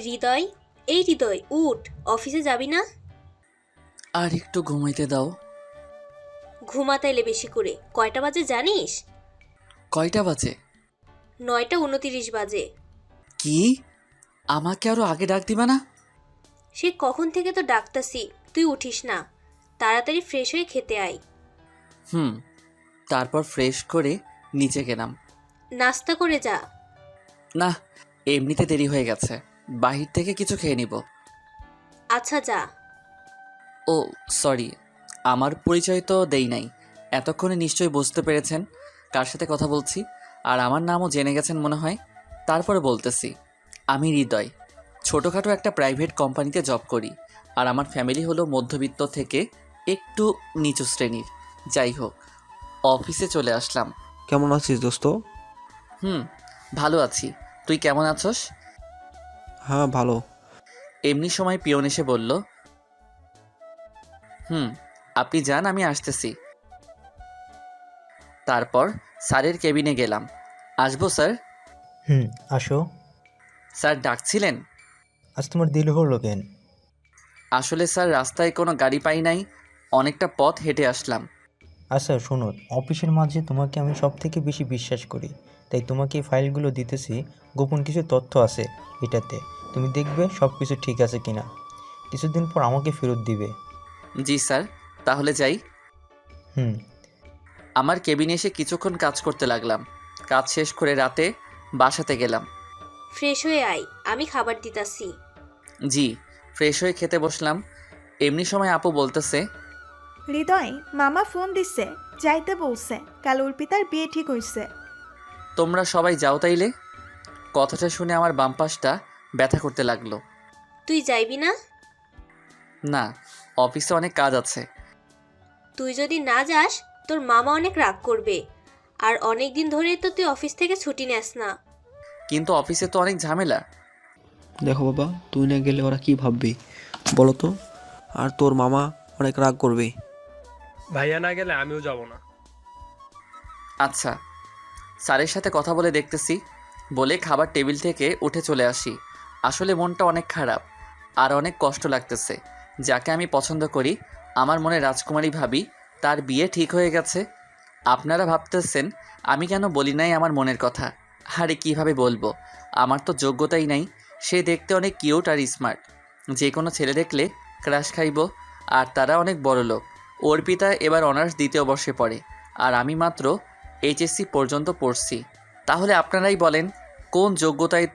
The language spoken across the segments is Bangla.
হৃদয়, এই হৃদয় উঠ, অফিসে যাবি না? আর একটু ঘুমাইতে দাও। ঘুমাতে এলে বেশি করে। কয়টা বাজে জানিস? কয়টা বাজে? 9:29 বাজে। কি? আমাকে আরো আগে ডাক দিবা না? সে কখন থেকে তো ডাকতাছি, তুই উঠিস না। তাড়াতাড়ি ফ্রেশ হয়ে খেতে আয়। হুম। তারপর ফ্রেশ করে নিচে গেলাম। নাস্তা করে যা। না, এমনিতে দেরি হয়ে গেছে, বাহির থেকে কিছু খেয়ে নিব। আচ্ছা যা। ও সরি, আমার পরিচয় তো দেই নাই। এতক্ষণে নিশ্চয়ই বুঝতে পেরেছেন কার সাথে কথা বলছি, আর আমার নামও জেনে গেছেন মনে হয়। তারপরে বলতেছি, আমি হৃদয়, ছোটোখাটো একটা প্রাইভেট কোম্পানিতে জব করি, আর আমার ফ্যামিলি হলো মধ্যবিত্ত থেকে একটু নিচু শ্রেণীর। যাই হোক, অফিসে চলে আসলাম। কেমন আছিস দোস্ত? হুম, ভালো আছি। তুই কেমন আছস? হ্যাঁ ভালো। এমনি সময় পিয়ন এসে বলল, হুম, আপনি যান, আমি আসতেছি। তারপর স্যারের কেবিনে গেলাম। আসবো স্যার? আসো। স্যার ডাকছিলেন? আজ তোমার দেরি হলো কেন? আসলে স্যার রাস্তায় কোনো গাড়ি পাই নাই, অনেকটা পথ হেঁটে আসলাম। আচ্ছা শোনো, অফিসের মাঝে তোমাকে আমি সব থেকে বেশি বিশ্বাস করি, তাই তোমাকে এই ফাইলগুলো দিতেছি। গোপন কিছু তথ্য আছে এটাতে, তুমি দেখবে সব কিছু ঠিক আছে কিনা। কিছুদিন পর আমাকে ফেরত দিবে। জি স্যার, তাহলে যাই। হুম। আমার কেবিনে এসে কিছুক্ষণ কাজ করতে লাগলাম। কাজ শেষ করে রাতে বাসাতে গেলাম। ফ্রেশ হয়ে আয়, আমি খাবার দিতাছি। জি, ফ্রেশ হয়ে খেতে বসলাম। এমনি সময় আপু বলতেছে, হৃদয়, মামা ফোন দিছে, যাইতে বলছে, কাল অর্পিতার বিয়ে ঠিক হইছে। তোমরা সবাই যাও তাইলে। কথাটা শুনে আমার বাম পাশটা ব্যথা করতে লাগলো। তুই যাইবি না? না, অফিসে অনেক কাজ আছে। তুই যদি না যাস, তোর মামা অনেক রাগ করবে। আর অনেক দিন ধরে তো তুই অফিস থেকে ছুটি নেস না। কিন্তু অফিসে তো অনেক ঝামেলা। দেখো বাবা, তুই না গেলে ওরা কি ভাববে বলো তো? আর তোর মামা অনেক রাগ করবে। ভাইয়া না গেলে আমিও যাব না। আচ্ছা, স্যারের সাথে কথা বলে দেখতেছি বলে খাবার টেবিল থেকে উঠে চলে আসি। আসলে মনটা অনেক খারাপ আর অনেক কষ্ট লাগতেছে। যাকে আমি পছন্দ করি, আমার মনে রাজকুমারী ভাবি, তার বিয়ে ঠিক হয়ে গেছে। আপনারা ভাবতেছেন আমি কেন বলি নাই আমার মনের কথা। আরে কীভাবে বলবো, আমার তো যোগ্যতাই নাই। সে দেখতে অনেক কিউট আর স্মার্ট, যে কোনো ছেলে দেখলে ক্রাশ খাইব। আর তারা অনেক বড় লোক। অর্পিতা এবার অনার্স দ্বিতীয় বর্ষে পড়ে, আর আমি মাত্র এইচএসসি পর্যন্ত পড়ছি। তাহলে আপনারাই বলেন কোন যোগ্যতায়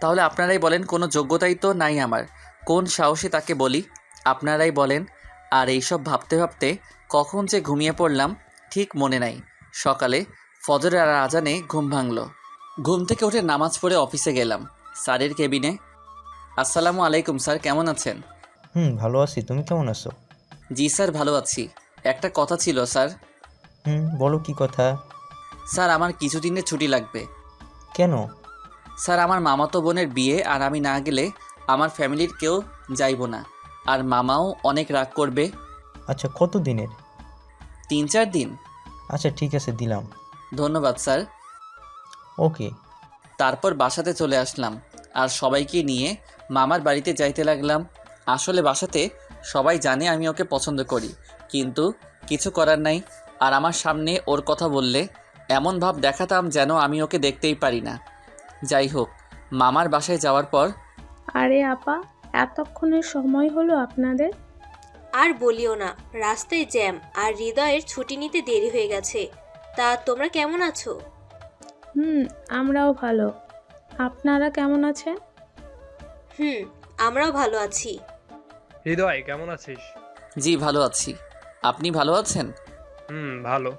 তাহলে আপনারাই বলেন কোনো যোগ্যতাই তো নাই আমার। কোন সাহসে তাকে বলি? আপনারাই বলেন। আর এইসব ভাবতে ভাবতে কখন যে ঘুমিয়ে পড়লাম ঠিক মনে নাই। সকালে ফজরের আজানে ঘুম ভাঙল। ঘুম থেকে উঠে নামাজ পড়ে অফিসে গেলাম। স্যারের কেবিনে। আসসালামু আলাইকুম স্যার, কেমন আছেন? ভালো আছি, তুমি কেমন আছো? জি স্যার, ভালো আছি। একটা কথা ছিল স্যার। বলো কি কথা? স্যার, আমার কিছুদিনের ছুটি লাগবে। কেন? স্যার, আমার মামাতো বোনের বিয়ে, আর আমি না গেলে আমার ফ্যামিলির কেউ যাইব না, আর মামাও অনেক রাগ করবে। আচ্ছা, কত দিনের? 3-4 দিন। আচ্ছা ঠিক আছে, দিলাম। ধন্যবাদ স্যার। ওকে। তারপর বাসাতে চলে আসলাম আর সবাইকে নিয়ে মামার বাড়িতে যাইতে লাগলাম। আসলে বাসাতে সবাই জানে আমি ওকে পছন্দ করি, কিন্তু কিছু করার নাই। আর আমার সামনে ওর কথা বললে এমন ভাব দেখাতাম যেন আমি ওকে দেখতেই পারি না। যাই হোক, মামার বাসায় যাওয়ার পর আরে আপা, এতক্ষণের সময় হলো আপনাদের? আর বলিও না, রাস্তায় জ্যাম আর হৃদয়ের ছুটি নিতে দেরি হয়ে গেছে। তা তোমরা কেমন আছো? আমরাও ভালো। আপনারা কেমন আছেন? আমরাও ভালো আছি। হৃদয়, কেমন আছিস? জি ভালো আছি। আপনি ভালো আছেন? ভালো।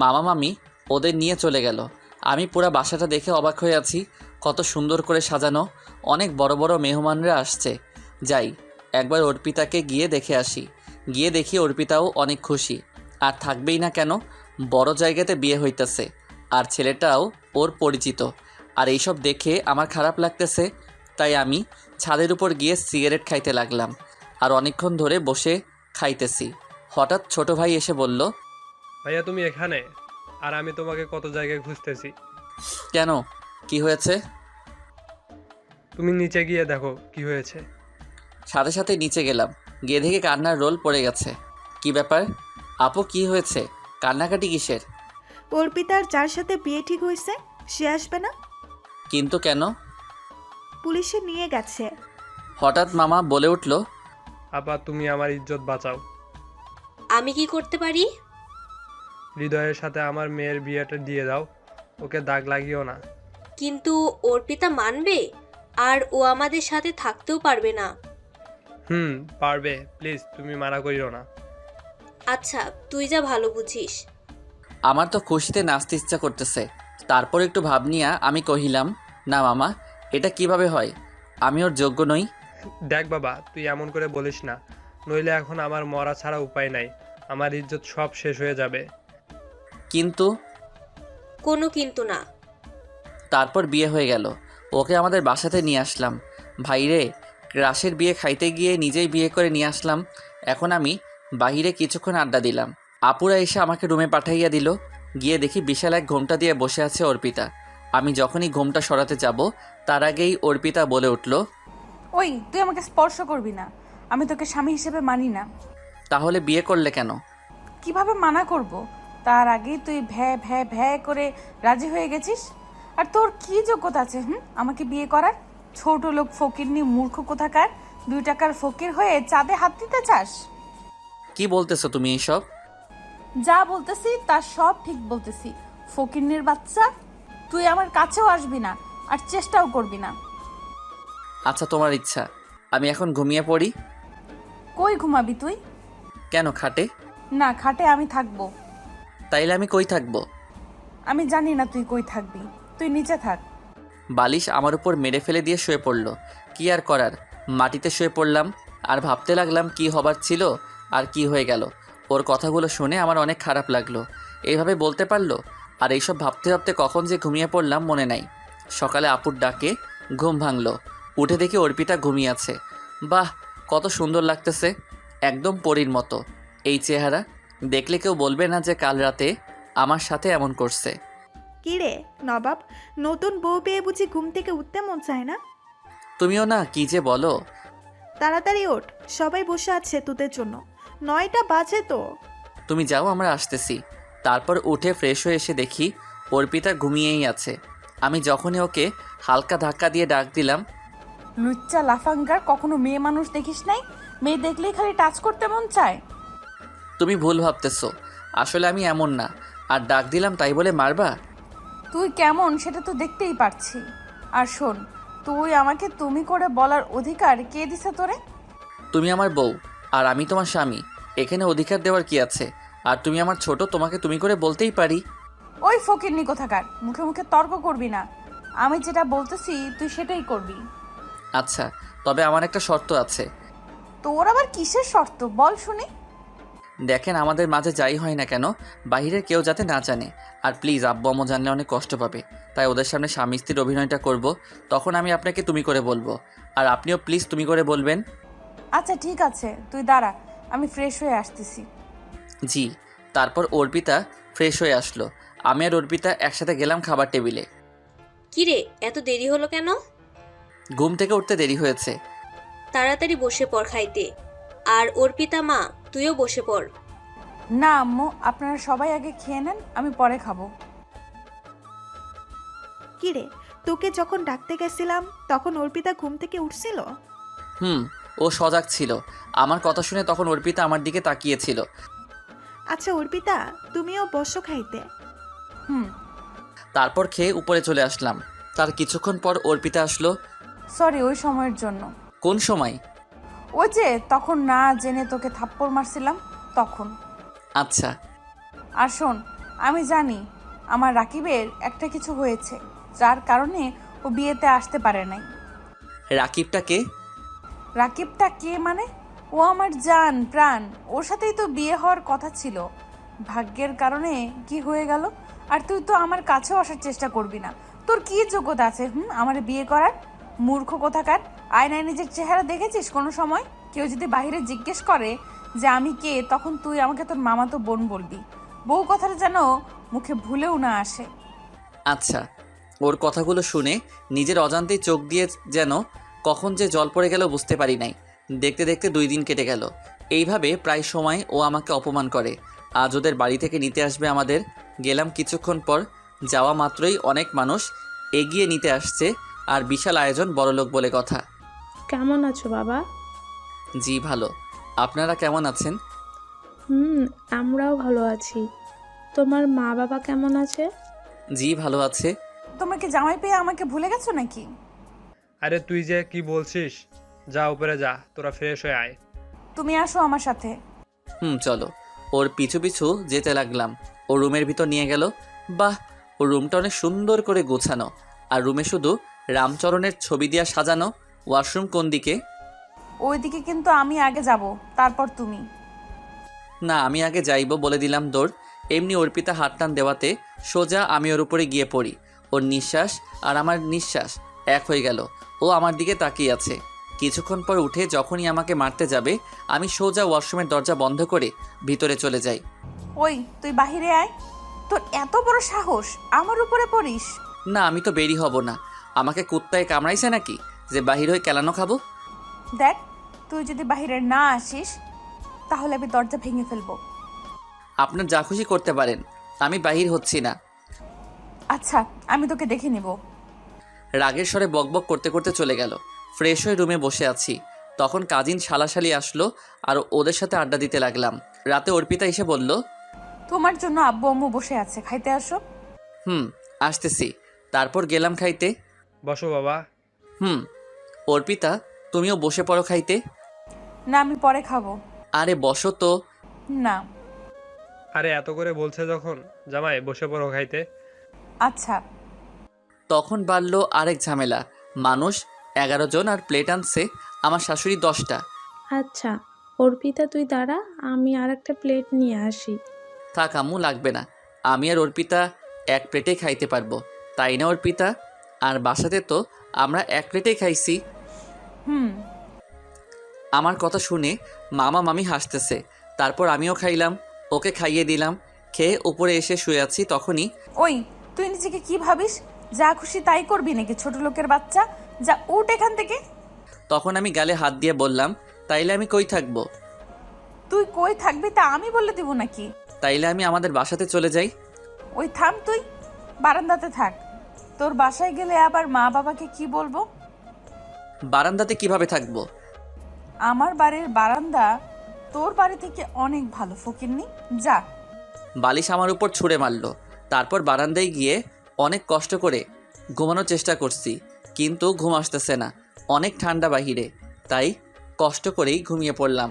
মামা মামি ওদের নিয়ে চলে গেল। আমি পুরা বাসাটা দেখে অবাক হয়ে আছি। কত সুন্দর করে সাজানো, অনেক বড় বড় মেহমানরা আসছে। যাই একবার অর্পিতাকে গিয়ে দেখে আসি। গিয়ে দেখি অর্পিতাও অনেক খুশি। আর থাকবেই না কেন, বড় জায়গাতে বিয়ে হইতেছে, আর ছেলেটাও ওর পরিচিত। আর এইসব দেখে আমার খারাপ লাগতেছে, তাই আমি ছাদের উপর গিয়ে সিগারেট খাইতে লাগলাম। আর অনেকক্ষণ ধরে বসে খাইতেছি। হঠাৎ ছোট ভাই এসে বলল, ভাইয়া তুমি এখানে? আর আমি তোমাকে কত জায়গায় খুঁজতেছি। কেন, কি হয়েছে? তুমি নিচে গিয়ে দেখো কি হয়েছে। সাথে সাথে নিচে গেলাম, গিয়ে দেখে কান্নার রোল পড়ে গেছে। কি ব্যাপার আপু, কি হয়েছে? কান্নাকাটি কিসের? অর্পিতার যার সাথে বিয়ে ঠিক হয়েছে সে আসবে না, কিন্তু কেন? পুলিশে নিয়ে গেছে। হঠাৎ মামা বলে উঠল, আপা তুমি আমার ইজ্জত বাঁচাও। আমি কি করতে পারি? হৃদয়ের সাথে আমার মেয়ের বিয়েটা দিয়ে দাও, ওকে দাগ লাগিও না। কিন্তু অর্পিতা মানবে, আর ও আমাদের সাথে থাকতেও পারবে না। পারবে, প্লিজ তুমি মানা করিও না। আচ্ছা, তুই যা ভালো বুঝিস। আমার তো খুশিতে নাচতে ইচ্ছা করতেছে। তারপর একটু ভাব নিয়া আমি কহিলাম, না মামা, এটা কিভাবে হয়? আমি ওর যোগ্য নই। দেখ বাবা, তুই এমন করে বলিস না, নইলে এখন আমার মরা ছাড়া উপায় নাই, আমার ইজ্জত সব শেষ হয়ে যাবে। কিন্তু কোনো কিন্তু না। তারপর বিয়ে হয়ে গেল, ওকে আমাদের বাসাতে নিয়ে আসলাম। ভাইরে, ক্রাশের বিয়ে খাইতে গিয়ে নিজেই বিয়ে করে নিয়ে আসলাম। এখন আমি বাহিরে কিছুক্ষণ আড্ডা দিলাম। আপুরা এসে আমাকে রুমে পাঠাইয়া দিল। গিয়ে দেখি বিশাল এক ঘোমটা দিয়ে বসে আছে অর্পিতা। আমি যখনই ঘোমটা সরাতে যাব, তার আগেই অর্পিতা বলে উঠল, ওই তুই আমাকে স্পর্শ করবি না, আমি তোকে স্বামী হিসেবে মানি না। তাহলে বিয়ে করলে কেন? কিভাবে মানা করব? তার আগেই তুই ভ্যা ভ্যা ভ্যা করে রাজি হয়ে গেছিস। আর তোর কি যোগ্যতা আছে আমাকে বিয়ে করার? ছোট লোক ফকিরনি মূর্খ কোথাকার, 2 টাকার ফকির হয়ে চাঁদে হাত দিতে চাস? কি বলতেছো তুমি এইসব? যা বলতেছি তার সব ঠিক বলতেছি। ফকিরনির বাচ্চা, তুই আমার কাছেও আসবি না, আর চেষ্টাও করবি না। আচ্ছা, তোমার ইচ্ছা। আমি এখন ঘুমিয়ে পড়ি। কই ঘুমাবি তুই? কেন, খাটে? না, খাটে আমি থাকবো। তাইলে আমি কই থাকবো? আমি জানি না তুই কই থাকবি, তুই নিচে থাক। বালিশ আমার উপর মেরে ফেলে দিয়ে শুয়ে পড়ল। কি আর করার, মাটিতে শুয়ে পড়লাম। আর ভাবতে লাগলাম কি হবার ছিল আর কি হয়ে গেল। ওর কথাগুলো শুনে আমার অনেক খারাপ লাগলো। এইভাবে বলতে পারলো? আর এইসব ভাবতে ভাবতে কখন যে ঘুমিয়ে পড়লাম মনে নাই। সকালে আপুর ডাকে ঘুম ভাঙলো। উঠে দেখি অর্পিতা ঘুমিয়ে আছে। বাহ, কত সুন্দর লাগতেছে, একদম পরীর মতো। এই চেহারা দেখলে কেউ বলবে না যে কাল রাতে আমার সাথে এমন করছে। কি রে নবাব, নতুন বউ পেয়ে বুঝি ঘুম থেকে উঠতে মন চায় না? তুমিও না কি যে বলো। তাড়াতাড়ি ওঠ, সবাই বসে আছে তোদের জন্য, 9টা বাজে তো। তুমি যাও, আমরা আসতেছি। তারপর উঠে ফ্রেশ হয়ে এসে দেখি অর্পিতা ঘুমিয়েই আছে। আমি যখনই ওকে হালকা ধাক্কা দিয়ে ডাক দিলাম, লুচ্চা লাফাঙ্গার, কখনো মেয়ে মানুষ দেখিস নাই? মেয়ে দেখলেই খালি টাচ করতে মন চায়। তুমি ভুল ভাবতেছো, আসলে আমি এমন না। আর ডাক দিলাম তাই বলে মারবা? তুই কেমন সেটা তো দেখতেই পারছি। আর শোন, তুই আমাকে তুমি করে বলার অধিকার কে দিছে তোরে? তুমি আমার বউ আর আমি তোমার স্বামী, এখানে অধিকার দেওয়ার কি আছে? আর তুমি আমার ছোট, তোমাকে তুমি করে বলতেই পারি। ওই ফকিরনি কোথাকার, মুখে মুখে তর্ক করবি না। আমি যেটা বলতেছি তুই সেটাই করবি। আচ্ছা, তবে আমার একটা শর্ত আছে। তোর আবার কিসের শর্ত বল শুনি। দেখেন, আমাদের মাঝে যাই হয় না কেন, বাহিরের কেউ যাতে না জানে। আর প্লিজ, আব্বু আম্মু জানলে অনেক কষ্ট পাবে, তাই ওদের সামনে স্বামী স্ত্রীর অভিনয়টা করব। তখন আমি আপনাকে তুমি করে বলবো, আর আপনিও প্লিজ তুমি করে বলবেন। আচ্ছা ঠিক আছে, তুই দাঁড়া, আমি ফ্রেশ হয়ে আসতেছি। জি। তারপর অর্পিতা ফ্রেশ হয়ে আসলো। আমি আর অর্পিতা একসাথে গেলাম খাবার টেবিলে। কি রে, এত দেরি হলো কেন? ঘুম থেকে উঠতে দেরি হয়েছে। তাড়াতাড়ি বসে পড় খাইতে। আর অর্পিতা মা, তুইও বসে পড়। না আম্মু, আপনারা সবাই আগে খেয়ে নেন, আমি পরে খাবো। কি রে, তোকে যখন ডাকতে গেছিলাম তখন অর্পিতা ঘুম থেকে উঠছিল? ও সজাগ ছিল। আমার কথা শুনে তখন অর্পিতা আমার দিকে তাকিয়েছিল। আচ্ছা অর্পিতা, তুমিও বসো খাইতে। তারপর খেয়ে উপরে চলে আসলাম। তার কিছুক্ষণ পর অর্পিতা আসলো। সরি ওই সময়ের জন্য। কোন সময়? ওই যে তখন না জেনে তোকে থাপ্পড় মারছিলাম তখন। আচ্ছা। আর শোন, আমি জানি আমার রাকিবের একটা কিছু হয়েছে, যার কারণে ও বিয়েতে আসতে পারে নাই। রাকিবটা কে? রাকিবটা কে মানে? ও আমার জান প্রাণ, ওর সাথেই তো বিয়ে হওয়ার কথা ছিল। ভাগ্যের কারণে কি হয়ে গেল। আর তুই তো আমার কাছেও আসার চেষ্টা করবি না। তোর কি যোগ্যতা আছে আমার বিয়ে করার? মূর্খ কোথাকার, আয়নায় নিজের চেহারা দেখেছিস কোনো সময়? কেউ যদি বাইরে জিজ্ঞেস করে যে আমি কে, তখন তুই আমাকে তোর মামাতো বোন বলবি। বউ কথাটা যেন মুখে ভুলেও না আসে। আচ্ছা, ওর কথাগুলো শুনে নিজের অজান্তেই চোখ দিয়ে যেন কখন যে জল পড়ে গেল বুঝতে পারি নাই। দেখতে দেখতে 2 দিন কেটে গেল। এইভাবে প্রায় সময় ও আমাকে অপমান করে। আজ ওদের বাড়ি থেকে নিতে আসবে আমাদের। গেলাম কিছুক্ষণ পর, যাওয়া মাত্রই অনেক মানুষ এগিয়ে নিতে আসছে, আর বিশাল আয়োজন, বড়লোক বলে কথা। কেমন আছো বাবা? জি ভালো। আপনারা কেমন আছেন? আমরাও ভালো আছি। তোমার মা বাবা কেমন আছে? জি ভালো আছে। তোমরা কি জামাই পেয়ে আমাকে ভুলে গেছো নাকি? আরে তুই যে কি বলছিস, যা উপরে যা, তোরা ফ্রেশ হয়ে আয়। তুমি আসো আমার সাথে। চলো। ওর পিছু পিছু যেতে লাগলাম। ও রুমের ভিতর নিয়ে গেল। বাহ, ও রুমটা অনেক সুন্দর করে গোছানো, আর রুমে শুধু রামচরণের ছবি দিয়া সাজানো। ওয়াশরুম কোন দিকে? ওইদিকে, কিন্তু আমি আগে যাব, তারপর তুমি। না, আমি আগে যাইব বলে দিলাম দৌড়। এমনি অর্পিতা হাত টান দেওয়াতে সোজা আমি ওর উপরে গিয়ে পড়ি। ওর নিঃশ্বাস আর আমার নিঃশ্বাস এক হয়ে গেল। ও আমার দিকে তাকিয়ে আছে। কিছুক্ষণ পর উঠে যখনই আমাকে মারতে যাবে, আমি সোজা ওয়াশরুমের দরজা বন্ধ করে ভিতরে চলে যাই। ওই তুই বাহিরে আয়। তোর এত বড় সাহস, আমার উপরে পড়িস? না, আমি তো বেরি হব না। আমাকে কুত্তায় কামড়াইছে নাকি যে বাহির হয়ে কেলানো খাবো? দেখ, তুই যদি বাহিরে না আসিস তাহলে আমি দরজা ভেঙে ফেলবো। আপনার যা খুশি করতে পারেন, আমি বাহির হচ্ছি না। আচ্ছা, আমি তোকে দেখে নিব। রাগের স্বরে বকবক করতে করতে চলে গেল। ফ্রেশ হয়ে রুমে বসে আছি, তখন কাজিন শালাশালি আসলো আর ওদের সাথে আড্ডা দিতে লাগলাম। রাতে অর্পিতা এসে বলল, তোমার জন্য আব্বু আম্মু বসে আছে, খাইতে আসো। আসতেছি। তারপর গেলাম খাইতে। বসো বাবা। অর্পিতা, তুমিও বসে পড়ো খাইতে। না, আমি পরে খাবো। আরে বসো তো। না। আরে এত করে বলছে যখন, জামাই বসে পড়ো খাইতে। আচ্ছা। তখন বাড়লো আরেক ঝামেলা। মানুষ 11 জন আর প্লেট আনছে আমার শাশুড়ি 10টা। আচ্ছা অর্পিতা, তুই দাঁড়া, আমি আর একটা প্লেট নিয়ে আসি। থাক আম্মু, লাগবে না। আমি আর অর্পিতা এক প্লেটেই খাইতে পারবো, তাই না অর্পিতা? আর বাসাতে তো আমরা এক প্লেটেই খাইছি। আমার কথা শুনে মামা মামি হাসতেছে। তারপর আমিও খাইলাম, ওকে খাইয়ে দিলাম। খেয়ে উপরে এসে শুয়ে আছি, তখনই ওই তুই নিজেকে কি ভাবিস? যা খুশি তাই করবি নাকি ছোট লোকের বাচ্চা? যা, উঠ এখান থেকে। তখন আমি গালে হাত দিয়ে বললাম, তাইলে আমি কই থাকবো? তুই কই থাকবি তা আমি বলে দিব নাকি? তাইলে আমি আমাদের বাসাতে চলে যাই। ওই থাম, তুই বারান্দাতে থাক। তোর বাসায় গেলে আবার মা বাবাকে কি বলবো? বারান্দাতে কিভাবে থাকবো? আমার বাড়ির বারান্দা তোর বাড়ি থেকে অনেক ভালো, ফকিন্নি। যা। বালিশ আমার উপর ছুঁড়ে মারলো। তারপর বারান্দায় গিয়ে অনেক কষ্ট করে ঘুমানোর চেষ্টা করছি, কিন্তু ঘুম আসতেছে না। অনেক ঠান্ডা বাহিরে, তাই কষ্ট করেই ঘুমিয়ে পড়লাম।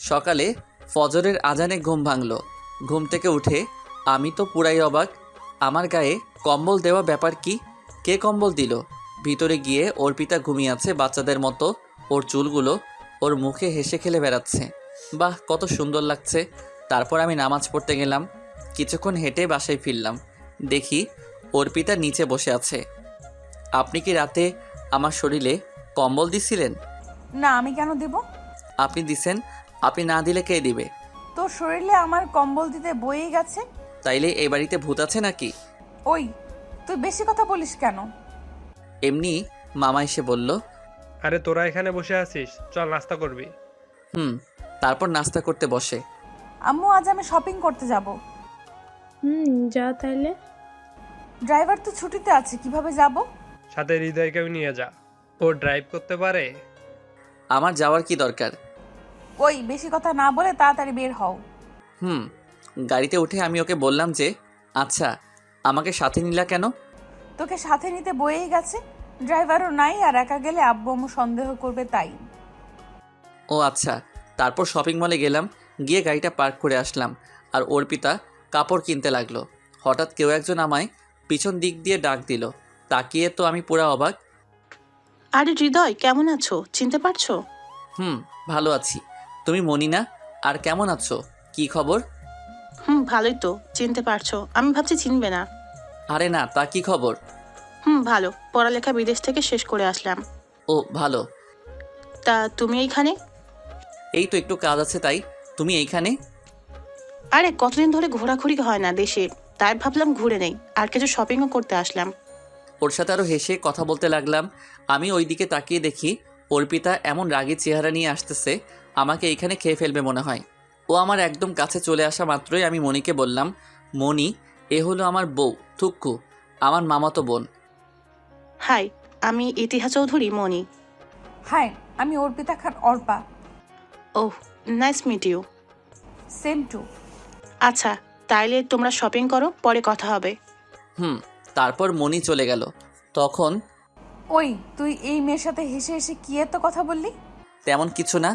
সকালে ফজরের আজানে ঘুম ভাঙলো। ঘুম থেকে উঠে আমি তো পুরাই অবাক। আমার গায়ে কম্বল দেওয়া ব্যাপার কি? কে কম্বল দিল? ভিতরে গিয়ে অর্পিতা ঘুমিয়ে আছে বাচ্চাদের মতো। ওর চুলগুলো ওর মুখে হেসে খেলে বেড়াচ্ছে। বাহ, কত সুন্দর লাগছে। তারপর আমি নামাজ পড়তে গেলাম। কিছুক্ষণ হেঁটে বাসায় ফিরলাম, দেখি অর্পিতা নিচে বসে আছে। আপনি কি রাতে আমার শরীরে কম্বল দিছিলেন? না, আমি কেন দেব? আপনি দিছেন। আপনি না দিলে কে দিবে? তোর শরীরে আমার কম্বল দিতে বয়েই গেছে। তাইলে এই বাড়িতে ভূত আছে নাকি? ওই তুই বেশি কথা বলিস কেন? এমনি মামা এসে বলল। আরে তোরা এখানে বসে আছিস, চল নাস্তা করবি। তারপর নাস্তা করতে বসে। আম্মু, আজ আমি শপিং করতে যাব। যা তাইলে। ড্রাইভার তো ছুটিতে আছে, কিভাবে যাব? সাথে হৃদয়কেও নিয়ে যা, ও ড্রাইভ করতে পারে। আমার যাওয়ার কি দরকার? ওই বেশি কথা না বলে তাড়াতাড়ি বের হও। গাড়িতে উঠে আমি ওকে বললাম যে, আচ্ছা আমাকে সাথে নিলা কেন? তোকে সাথে নিতে বয়েই গেছে, ড্রাইভারও নাই, আর একা গেলে আব্বু আম্মু সন্দেহ করবে তাই। ও আচ্ছা। তারপর শপিং মলে গেলাম, গিয়ে গাড়িটা পার্ক করে আসলাম। আর অর্পিতা কাপড় কিনতে লাগলো। হঠাৎ কেউ একজন আমায় পিছন দিক দিয়ে ডাক দিল। তাকিয়ে তো আমি পুরা অবাক। আরে হৃদয়, কেমন আছো? চিনতে পারছো? ভালো আছি। তুমি মনি না? আর কেমন আছো? কি খবর? ভালোই তো, চিনতে পারছো। আমি ভাবছি চিনবে না। আরে না, তা কি খবর? ভালো। পড়ালেখা বিদেশ থেকে শেষ করে আসলাম। ও ভালো। তা তুমি এইখানে? এই তো একটু কাজ আছে তাই। তুমি এইখানে? আরে কতদিন ধরে ঘোরাঘুরি হয় না দেশে, তাই ভাবলাম ঘুরে নেই, আর কিছু শপিংও করতে আসলাম। ওর সাথে আরও হেসে কথা বলতে লাগলাম। আমি ওই দিকে তাকিয়ে দেখি অর্পিতা এমন রাগী চেহারা নিয়ে আসতেছে, আমাকে এইখানে খেয়ে ফেলবে মনে হয়। ও আমার একদম কাছে চলে আসা মাত্রই আমি মনিকে বললাম, মনি, এ হলো আমার বউ থুক্কু, আমার মামাতো বোন। হাই, আমি ইতিহা চৌধুরী, মনি। হাই, আমি Arpita Khan, Arpa. Oh, nice meet you. Same too. আচ্ছা, তাইলে তোমরা শপিং করো, পরে কথা হবে। তারপর মনি চলে গেল। তখন ওই, তুই এই মেয়ের সাথে হেসে হেসে কি এত কথা বললি? তেমন কিছু না।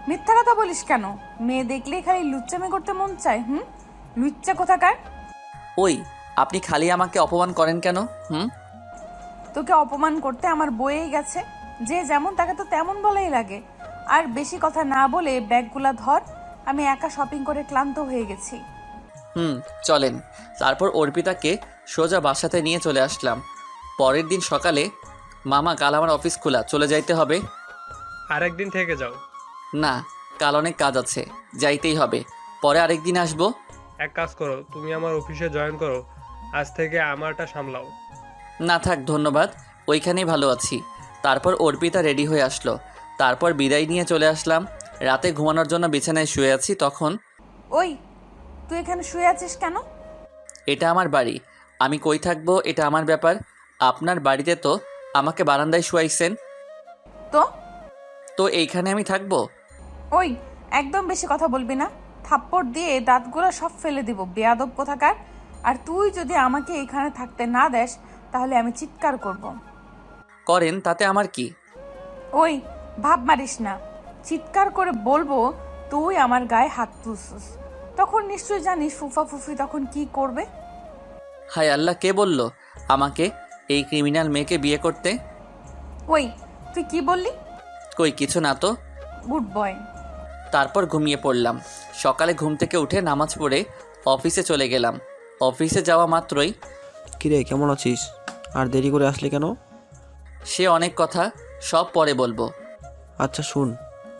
মিথ্যা কথা বলিস কেন? মেয়ে দেখলেই খালি লুচ্চামি করতে মন চায়। লুচ্চা কোথাকার। ওই, আপনি খালি আমাকে অপমান করেন কেন? তোকে অপমান করতে আমার বইয়েই গেছে। যে যেমন তাকে তো তেমন বলাই লাগে। আর বেশি কথা না বলে ব্যাগগুলা ধর, আমি একা শপিং করে ক্লান্ত হয়ে গেছি। চলেন। তারপর অর্পিতাকে সোজা বাসাতে নিয়ে চলে আসলাম। পরের দিন সকালে, মামা কাল আমার অফিস খোলা, চলে যাইতে হবে। আরেকদিন থেকে যাও। না, কাল অনেক কাজ আছে, যাইতেই হবে, পরে আরেকদিন আসবো। এক কাজ করো, তুমি আমার অফিসে জয়েন করো, আজ থেকে আমারটা সামলাও। না থাক, ধন্যবাদ, ওইখানেই ভালো আছি। তারপর অর্পিতা রেডি হয়ে আসলো। তারপর বিদায় নিয়ে চলে আসলাম। রাতে ঘুমানোর জন্য বিছানায় শুয়ে আছি, তখন ওই, তুই এখানে শুয়ে আছিস কেন? এটা আমার বাড়ি, আমি কই থাকবো এটা আমার ব্যাপার। আপনার বাড়িতে তো আমাকে বারান্দায় শুয়াইছেন, তো তো এইখানে আমি থাকবো? ওই, একদম বেশি কথা বলবি না। থাপ্পড় দিয়ে দাঁতগুলো সব ফেলে দিব, বেয়াদব কোথাকার। আর তুই যদি আমাকে এখানে থাকতে না দেস, তাহলে আমি চিৎকার করব। করেন, তাতে আমার কি? ওই, ভাব মারিস না। চিৎকার করে বলবো তুই আমার গায়ে হাত তুলছিস, তখন নিশ্চয়ই জানিস ফুফা ফুফি তখন কি করবে। হায় আল্লাহ, কে বলল আমাকে এই ক্রিমিনাল মেয়েকে বিয়ে করতে? ওই, তুই কি বললি? কই কিছু না তো। Good boy. তারপর ঘুমিয়ে পড়লাম। সকালে ঘুম থেকে উঠে নামাজ পড়ে অফিসে চলে গেলাম। অফিসে যাওয়া মাত্রই, কিরে কেমন আছিস? আর দেরি করে আসলি কেন? সে অনেক কথা, সব পরে বলবো। আচ্ছা শুন,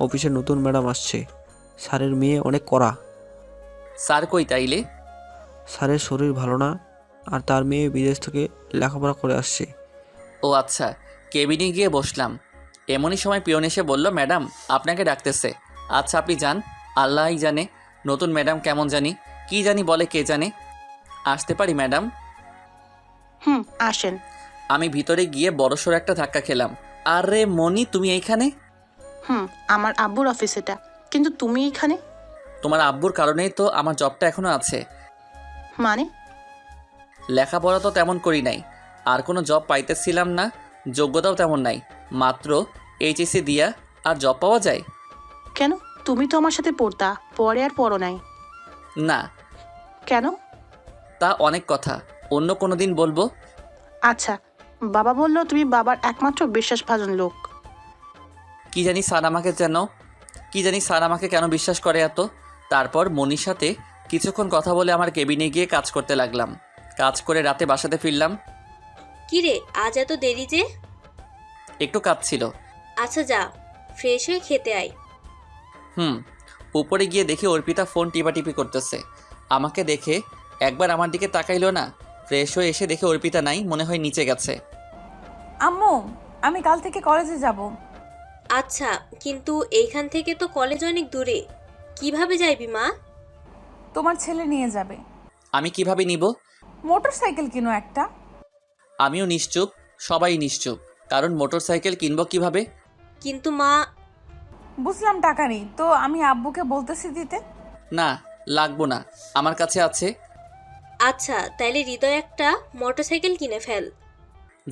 অফিসে নতুন ম্যাডাম আসছে। স্যারের মেয়ে অনেক কড়া। স্যার কই তাইলে? স্যারের শরীর ভালো না, আর তার মেয়ে বিদেশ থেকে লেখাপড়া করে আসছে। ও আচ্ছা। কেবিনে গিয়ে বসলাম। এমনই সময় পিয়ন এসে বলল, ম্যাডাম আপনাকে ডাকতেছে। আচ্ছা আপনি যান, আল্লাহই জানে নতুন ম্যাডাম কেমন জানি, কি জানি বলে, কে জানে। আসতে পারি ম্যাডাম? আসেন। আমি ভিতরে গিয়ে বড়সড় একটা ধাক্কা খেলাম। আরে মনি, তুমি এইখানে? আমার আব্বুর অফিস এটা, কিন্তু তুমি এখানে? তোমার আব্বুর কারণেই তো আমার জবটা এখনো আছে। মানে? লেখাপড়া তো তেমন করি নাই, আর কোনো জব পাইতেছিলাম না, যোগ্যতাও তেমন নাই, মাত্র এইচএসসি দিয়া আর জব পাওয়া যায়? কেন, তুমি তো আমার সাথে পড়তা, পরে আর পড়ো নাই। না। কেন? তা অনেক কথা, অন্য কোনো দিন বলবো। আচ্ছা, বাবা বলল তুমি বাবার একমাত্র বিশ্বাসভাজন লোক। কি জানি স্যার আমাকে কেন বিশ্বাস করে এত। তারপর মনির সাথে কিছুক্ষণ কথা বলে আমার কেবিনে গিয়ে কাজ করতে লাগলাম। কাজ করে রাতে বাসাতে ফিরলাম। কিরে আজ এত দেরি যে? একটু কাজ ছিল। আচ্ছা যা, ফ্রেশ হয়ে খেতে আয়। উপরে গিয়ে দেখি অর্পিতা ফোন টিপাটিপি করতেছে। আমাকে দেখে একবার আমার দিকে তাকাইলো না। ফ্রেশ হয়ে এসে দেখে অর্পিতা নাই, মনে হয় নিচে গেছে। আম্মু, আমি কাল থেকে কলেজে যাব। আচ্ছা, কিন্তু এইখান থেকে তো কলেজ অনেক দূরে, কিভাবে যাইবি মা? তোমার ছেলে নিয়ে যাবে। আমি কিভাবে নিব? মোটর সাইকেল কিনো একটা। আমিও নিশ্চুপ, সবাই নিশ্চুপ, কারণ মোটর সাইকেল কিনবো কিভাবে? কিন্তু মা। বুঝলাম টাকা নেই, তো আমি আব্বুকে বলতেছি দিতে। না, লাগবো না, আমার কাছে আছে। আচ্ছা তাইলে হৃদয় একটা মোটরসাইকেল কিনে ফেল।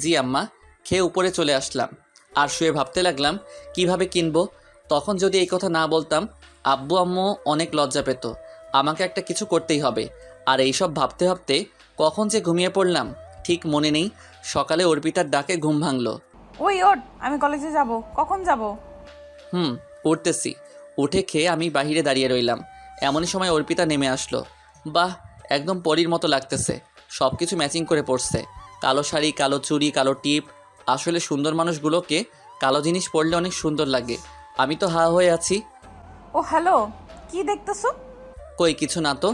জি আম্মা। খেয়ে উপরে চলে আসলাম আর শুয়ে ভাবতে লাগলাম কিভাবে কিনবো। তখন যদি এই কথা না বলতাম, আব্বু আম্মু অনেক লজ্জা পেত। আমাকে একটা কিছু করতেই হবে। আর এইসব ভাবতে ভাবতে কখন যে ঘুমিয়ে পড়লাম ঠিক মনে নেই। সকালে অর্পিতার ডাকে ঘুম ভাঙলো। ওই ওঠ, আমি কলেজে যাব। কখন যাব? উঠতেছি। উঠে খেয়ে আমি বাহিরে দাঁড়িয়ে রইলাম। এমনই সময় অর্পিতা নেমে আসলো। বাহ, একদম পরীর মতো লাগতেছে, সব কিছু ম্যাচিং করে পড়ছে। কালো শাড়ি, কালো চুড়ি, কালো টিপ। আসলে সুন্দর মানুষগুলোকে কালো জিনিস পরলে অনেক সুন্দর লাগে। আমি তো হা হয়ে আছি। ও হ্যালো, কি দেখতেছো? কই কিছু না তো।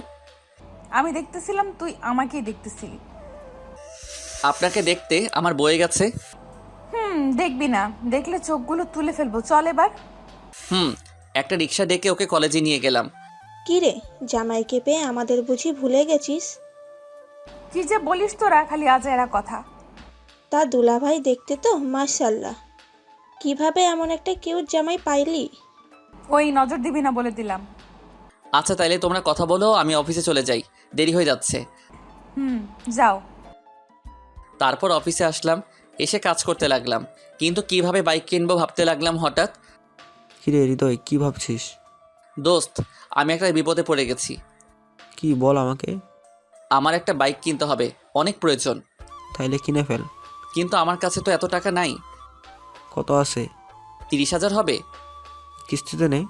আমি দেখতেছিলাম তুই আমাকেই দেখতেছিলি। আপনাকে দেখতে আমার বয়ে গেছে। দেখবি না, দেখলে চোখগুলো তুলে ফেলবো। চল এবার। একটা রিক্সা ডেকে ওকে কলেজে নিয়ে গেলাম। কি রে, জামাইকে পেয়ে আমাদের বুঝি ভুলে গেছিস? কি যে বলিস তোরা, খালি আজাইরা কথা। তা দুলাভাই দেখতে তো মাশাল্লাহ, কিভাবে এমন একটা কিউট জামাই পাইলি? ওই নজর দিবি না বলে দিলাম। আচ্ছা তাইলে তোমরা কথা বলো, আমি অফিসে চলে যাই, দেরি হয়ে যাচ্ছে। যাও। তারপর অফিসে আসলাম, এসে কাজ করতে লাগলাম, কিন্তু কিভাবে বাইক কিনবো ভাবতে লাগলাম। হঠাৎ, কিরে হৃদয়, কি ভাবছিস? দোস্ত, আমি একটা বিপদে পড়ে গেছি। কি বল আমাকে। আমার একটা বাইক কিনতে হবে, অনেক প্রয়োজন। তাইলে কিনে ফেল। কিন্তু আমার কাছে তো এত টাকা নাই। কত আছে? 30,000 হবে। কিস্তিতে নেই।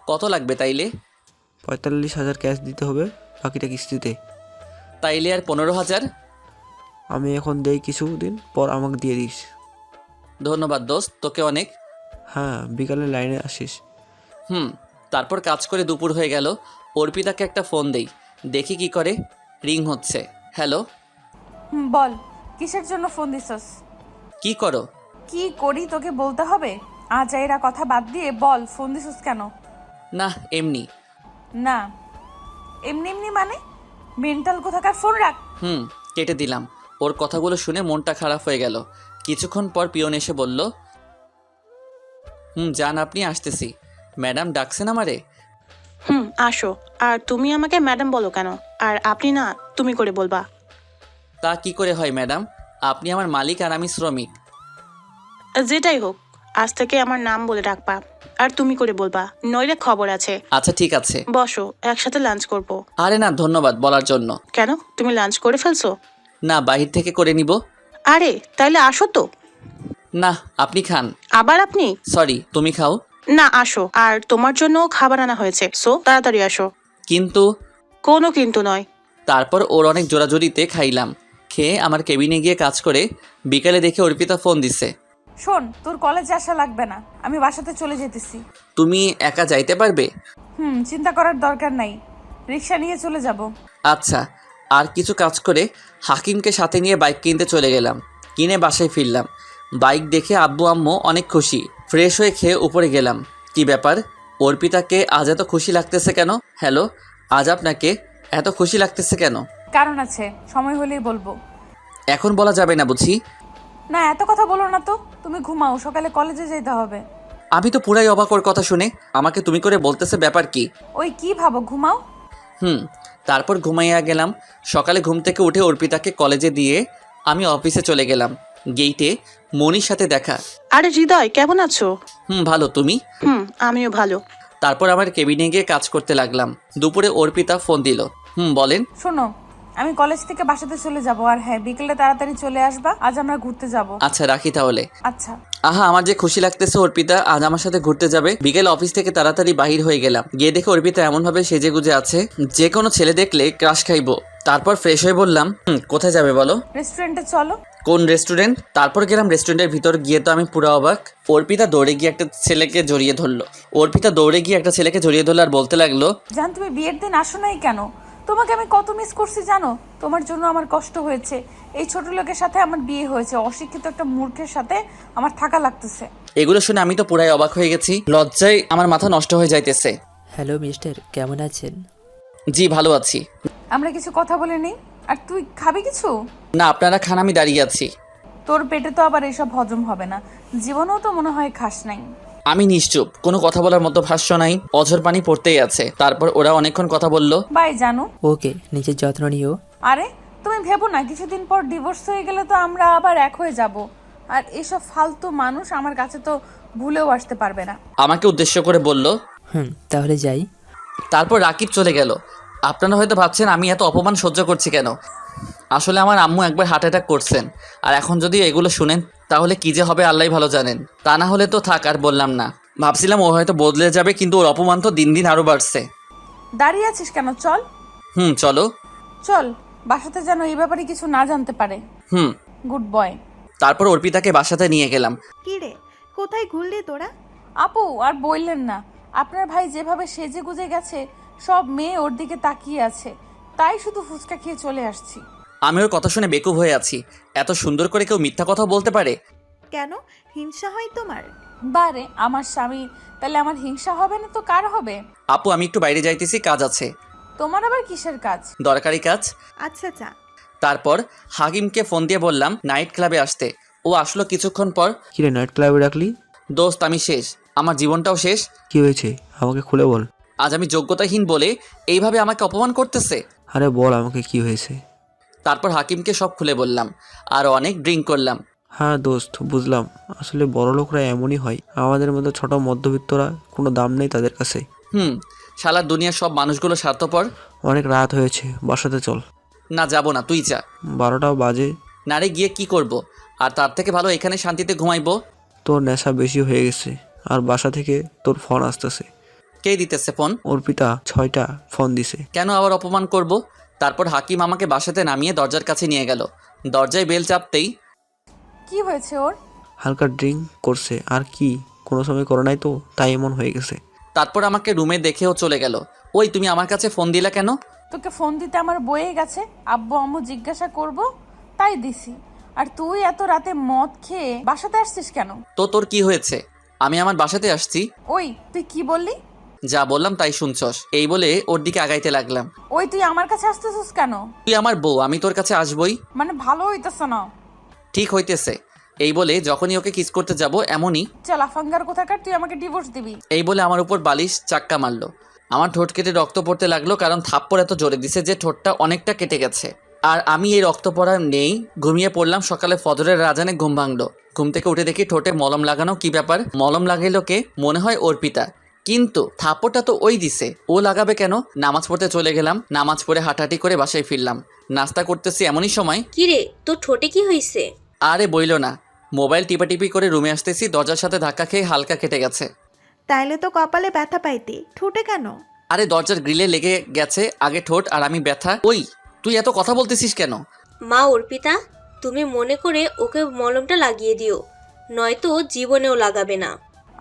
কত লাগবে তাইলে? 45,000 ক্যাশ দিতে হবে, বাকিটা কিস্তিতে। তাইলে আর 15,000? আমি এখন দেই, কিছুদিন পর আমাকে দিয়ে দিস। ধন্যবাদ দোস্ত, তোকে অনেক। হ্যাঁ, বিকালে লাইনে আসিস। তারপর কাজ করে দুপুর হয়ে গেল। অর্পিতাকে একটা ফোন দেই, দেখি কি করে। রিং হচ্ছে। হ্যালো। বল, কিসের জন্য ফোন দিছস? কি করো? কি করি তোকে বলতে হবে? আজাইরা কথা বাদ দিয়ে বল, ফোন দিছস কেন? না এমনি। না এমনি এমনি মানে? মেন্টাল কোথাকার, ফোন রাখ। কেটে দিলাম। ওর কথাগুলো শুনে মনটা খারাপ হয়ে গেল। কিছুক্ষণ পর পিয়ন এসে বলল, যান আপনি, আসতেছি। ম্যাডাম ডাকছেন আমারে? আসো। আর তুমি আমাকে ম্যাডাম বলো কেন? আর আপনি না, তুমি করে বলবা। তা কি করে হয় ম্যাডাম? আপনি আমার মালিক আর আমি শ্রমিক। যেটাই হোক, আজ থেকে আমার নাম বলে ডাকবা, আর তুমি করে বলবা, নইলে খবর আছে। আচ্ছা ঠিক আছে। বসো, একসাথে লাঞ্চ করব। আরে না, ধন্যবাদ বলার জন্য। কেন, তুমি লাঞ্চ করে ফেলছো? না, বাহির থেকে করে নিব। আরে তাইলে আসো তো। না, আপনি খান। আবার আপনি? সরি, তুমি খাও। না, আসো। আর তোমার জন্য খাবার আনা হয়েছে, সো তাড়াতাড়ি আসো। কিন্তু? কোনো কিন্তু নয়। তারপর ওর অনেক জোরাজোরিতে খাইলাম। খেয়ে আমার কেবিনে গিয়ে কাজ করে বিকালে দেখে অর্পিতা ফোন দিছে। শোন, তোর কলেজে আসা লাগবে না, আমি বাসাতে চলে যেতেছি। তুমি একা যাইতে পারবে? চিন্তা করার দরকার নাই, রিক্সা নিয়ে চলে যাব। আচ্ছা। আর কিছু কাজ করে হাকিমকে সাথে নিয়ে বাইক কিনতে চলে গেলাম। কিনে বাসায় ফিরলাম। বাইক দেখে আব্বু আম্মু অনেক খুশি। ফ্রেশ হয়ে খেয়ে উপরে গেলাম। কি ব্যাপার, অর্পিতাকে আজ এত খুশি লাগতেছে কেন? হ্যালো, আজ আপনাকে এত খুশি লাগতেছে কেন? কারণ আছে, সময় হলেই বলবো। এখন বলা যাবে না বুঝি? না, এত কথা বলো না তো। তুমি ঘুমাও, সকালে কলেজে যেতে হবে। আমি তো পুরাই অবাক ওর কথা শুনে। আমাকে তুমি করে বলতেছে, ব্যাপার কি? ওই কি ভাবো, ঘুমাও। তারপর ঘুমাইয়া গেলাম। সকালে ঘুম থেকে উঠে অর্পিতাকে কলেজে দিয়ে আমি অফিসে চলে গেলাম। গেইটে মনির সাথে দেখা। আরে হৃদয়, কেমন আছো? ভালো, তুমি? আমিও ভালো। তারপর আমার কেবিনে গিয়ে কাজ করতে লাগলাম। দুপুরে অর্পিতা ফোন দিল। বলেন। শোনো, আমি কলেজ থেকে বাসাতে চলে যাব, আর হ্যাঁ, বিকেলে তাড়াতাড়ি চলে আসবা, আজ আমরা ঘুরতে যাব। আচ্ছা রাখি তাহলে। আচ্ছা। আহা, আমার যে খুশি লাগতেছে অর্পিতা আজ আমার সাথে ঘুরতে যাবে। বিকেল অফিস থেকে তাড়াতাড়ি বাহির হয়ে গেলাম। গিয়ে দেখে অর্পিতা এমন ভাবে সেজে গুজে আছে, যে কোনো ছেলে দেখলে ক্রাশ খাইবো। তারপর ফ্রেশ হয়ে বললাম, কোথায় যাবে বলো? রেস্টুরেন্টে চলো। কোন রেস্টুরেন্ট? তারপর গেলাম রেস্টুরেন্টের ভিতর। গিয়ে তো আমি পুরো অবাক। অর্পিতা দৌড়ে গিয়ে একটা ছেলেকে জড়িয়ে ধরলো। আর বলতে লাগলো, জান, তুমি বিয়ের দিন আসো নাই কেন? তোমাকে আমি কত মিস করছি জানো? তোমার জন্য আমার কষ্ট হয়েছে। এই ছোট লোকের সাথে আমার বিয়ে হয়েছে, অশিক্ষিত একটা মূর্খের সাথে আমার থাকা লাগতেছে। এগুলো শুনে আমি তো পুরাই অবাক হয়ে গেছি। লজ্জায় আমার মাথা নষ্ট হয়ে যাইতেছে। হ্যালো মিস্টার, কেমন আছেন? জি ভালো আছি। আমরা কিছু কথা বলে নেই। আর তুই খাবি কিছু? না, আপনারা খান, আমি দাঁড়িয়ে আছি। তোর পেটে তো আবার এসব হজম হবে না, জীবনেও তো মনে হয় খাস নাই। আমি নিশ্চুপ, কোনো কথা বলার মতো ভাষ্য নাই। অঝর পানি পড়তেই আছে। তারপর ওরা অনেকক্ষণ কথা বলল। বাই জানো। ওকে, নিজের যত্ন নিও। আরে তুমি ভেবো না, কিছুদিন পর ডিভোর্স হয়ে গেলে তো আমরা আবার এক হয়ে যাব। আর এসব ফালতু মানুষ আমার কাছে তো ভুলেও আসতে পারবে না। আমাকে উদ্দেশ্য করে বলল, তাহলে যাই। তারপর রাকিব চলে গেল। আপনারা হয়তো ভাবছেন আমি এত অপমান সহ্য করছি কেন। আসলে আমার আম্মু একবার হার্ট অ্যাটাক করছেন। আর এখন যদি এগুলো শুনেন তাহলে কি যে হবে আল্লাহই ভালো জানেন। তা না হলে তো থাক, আর বললাম না। ভাবছিলাম ও হয়তো বদলে যাবে, কিন্তু ওর অপমান তো দিন দিন আরো বাড়ছে। দাঁড়িয়ে আছিস কেন? চল। চলো। চল, বাসাতে যেন এই ব্যাপারে কিছু না জানতে পারে। Good boy. তারপর অর্পিতাকে বাসাতে নিয়ে গেলাম। কি রে, কোথায় ঘুরলি তোরা? আপু আর বললেন না, আপনার ভাই যেভাবে সেজে গুজে গেছে, সব মেয়ে ওর দিকে তাকিয়ে আছে, তাই শুধু ফুচকা খেয়ে চলে আসছি। আমি ওর কথা শুনে বেকুব হয়ে আছি। এত সুন্দর করে কেউ মিথ্যা কথা বলতে পারে? কেন হিংসা হয় তোমার? বারে আমার স্বামী, তাহলে আমার হিংসা হবে না তো কার হবে? আপু আমি একটু বাইরে যাইতেছি, কাজ আছে। তোমার আবার কিসের কাজ? দরকারি কাজ। আচ্ছা যা। তারপর হাকিমকে ফোন দিয়ে বললাম নাইট ক্লাবে আসতে। ও আসলো কিছুক্ষণ পর। কিরে নাইট ক্লাবে ডাকলি? দোস্ত আমি শেষ, আমার জীবনটাও শেষ। কি হয়েছে আমাকে খুলে বল। আজ আমি যোগ্যতাহীন বলে এইভাবে আমাকে অপমান করতেছে। আরে বল আমাকে কি হয়েছে। তারপর হাকিমকে সব খুলে বললাম আর অনেক ড্রিঙ্ক করলাম। হ্যাঁ দোস্ত বুঝলাম, আসলে বড় লোকরা এমনই হয়, আমাদের মতো ছোট মধ্যবিত্তরা কোনো দাম নেই তাদের কাছে। শালা দুনিয়ার সব মানুষগুলো স্বার্থপর। অনেক রাত হয়েছে, বাসাতে চল। না যাবো না, তুই যা। 12টা বাজে। নারে গিয়ে কি করব, আর তার থেকে ভালো এখানে শান্তিতে ঘুমাইবো। তোর নেশা বেশি হয়ে গেছে, আর বাসা থেকে তোর ফোন আসতেছে। কে দিতেছে ফোন? অর্পিতা 6টা ফোন দিছে। কেন আবার অপমান করব? তারপর হাকিম আমাকে বাসাতে নামিয়ে দরজার কাছে নিয়ে গেল। দরজায় বেল চাপতেই কি হয়েছে ওর? হালকা ড্রিঙ্ক করছে, আর কি কোনো সময় করে নাই তো, তাই এমন হয়ে গেছে। তারপর আমাকে রুমে দেখেও চলে গেল। ওই তুমি আমার কাছে ফোন দিলা কেন? তোকে ফোন দিতে আমার বয়ে গেছে, আব্বু আম্মু জিজ্ঞাসা করব তাই দিছি। আর তুই এত রাতে মদ খেয়ে বাসাতে আসছিস কেন? তো তোর কি হয়েছে? আমি আমার বাসাতে আসছি। ওই তুই কি বললি? যা বললাম তাই শুনছস। এই বলে ওর দিকে আগাইতে লাগলাম। ওই তুই আমার কাছে আসতেছিস কেন? তুই আমার বউ, আমি তোর কাছে আসবই। মানে ভালো হইতেছ না। ঠিক হইতেছে। এই বলে যখনই ওকে কিস করতে যাব এমনই চল আফাঙ্গার কোথাকার, তুই আমাকে ডিভোর্স দিবি। এই বলে আমার উপর বালিশ চাক্কা মারলো। আমার ঠোঁট কেটে রক্ত পড়তে লাগলো, কারণ থাপ্পড় এত জোরে দিছে যে ঠোঁটটা অনেকটা কেটে গেছে। আর আমি এই রক্ত পড়া নেই, ঘুমিয়ে পড়লাম। সকালে ফজরের আজানে ঘুম ভাঙলো। ঘুম থেকে উঠে দেখি ঠোঁটে মলম লাগানো। কি ব্যাপার? মলম লাগাইলো কে? মনে হয় অর্পিতা, কিন্তু থাপ্পড়টা তো ওই দিছে, ও লাগাবে কেন? নামাজ পড়তে চলে গেলাম। নামাজ পড়ে হাঁটাহাঁটি করে বাসায় ফিরলাম। নাস্তা করতেছি এমনই সময়। কিরে তোর ঠোঁটে কি হয়েছে? আরে বইলো না, মোবাইল টিপাটিপি করে রুমে আসতেছি, দরজার সাথে ধাক্কা খেয়ে হালকা কেটে গেছে। তাইলে তো কপালে ব্যথা পাইতে, ঠোঁটে কেন? আরে দরজার গ্রিলে লেগে গেছে আগে ঠোঁট, আর আমি ব্যথা। ওই তুই এত কথা বলতেছিস কেন? মা অর্পিতা, তুমি মনে করে ওকে মলমটা লাগিয়ে দিও, নয়তো জীবনেও লাগাবে না।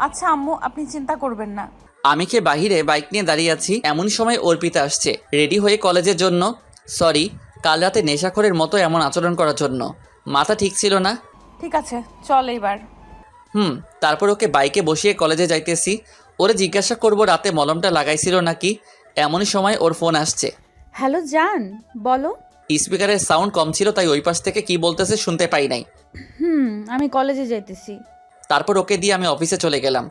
আচ্ছা আম্মু, আপনি চিন্তা করবেন না। আমি কি বাহিরে বাইক নিয়ে দাঁড়িয়ে আছি, এমন সময় অর্পিতা আসছে রেডি হয়ে কলেজের জন্য। সরি, কাল রাতে নেশাখোরের মতো এমন আচরণ করার জন্য। মাথা ঠিক ছিল না। ঠিক আছে চল এবার। তারপর ওকে বাইকে বসিয়ে কলেজে যাইতেছি। ওরে জিজ্ঞাসা করব রাতে মলমটা লাগাইছিল নাকি। এমনই সময় ওর ফোন আসছে। হ্যালো জান, বলো। স্পিকারের সাউন্ড কম ছিল, তাই ওই পাশ থেকে কি বলতেছে শুনতে পাই নাই। আমি কলেজে যাইতেছি। তারপর ওকে দিয়ে আমি অফিসে চলে গেলাম।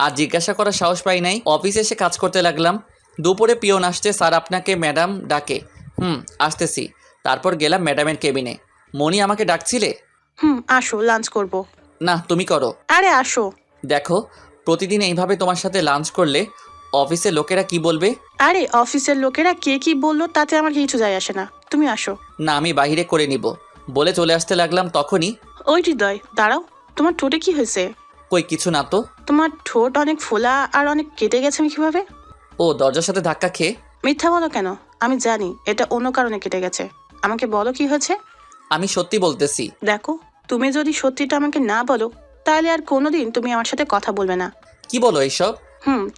আর জিজ্ঞাসা করার সাহস পাই নাই। অফিসে এসে কাজ করতে লাগলাম। দুপুরে পিয়ন আসছে, স্যার আপনাকে ম্যাডাম ডাকে। আসতেছি। তারপর গেলাম ম্যাডামের কেবিনে। মনি আমাকে ডাকছিলে? আসো লাঞ্চ করব। না তুমি করো। আরে আসো। দেখো, প্রতিদিন এইভাবে তোমার সাথে লাঞ্চ করলে অফিসে লোকেরা কি বলবে? আরে অফিসের লোকেরা কে কি বললো তাতে আমার কিছু যায় আসে না, তুমি আসো। না আমি বাইরে করে নিব বলে চলে আসতে লাগলাম। তখনই ওই হৃদয় দাঁড়াও, তোমার ঠোঁটে কি হয়েছে? কই কিছু না তো। তোমার ঠোঁট অনেক ফোলা আর অনেক কেটে গেছে কিভাবে? ও দরজার সাথে ধাক্কা খেয়ে। মিথ্যা বলো কেন? আমি জানি এটা অন্য কারণে কেটে গেছে। আমাকে বলো কি হয়েছে। আমি সত্যি বলতেছি। দেখো, তুমি যদি সত্যিটা আমাকে না বলো তাহলে আর কোনোদিন তুমি আমার সাথে কথা বলবে না। কি বলো এইসব?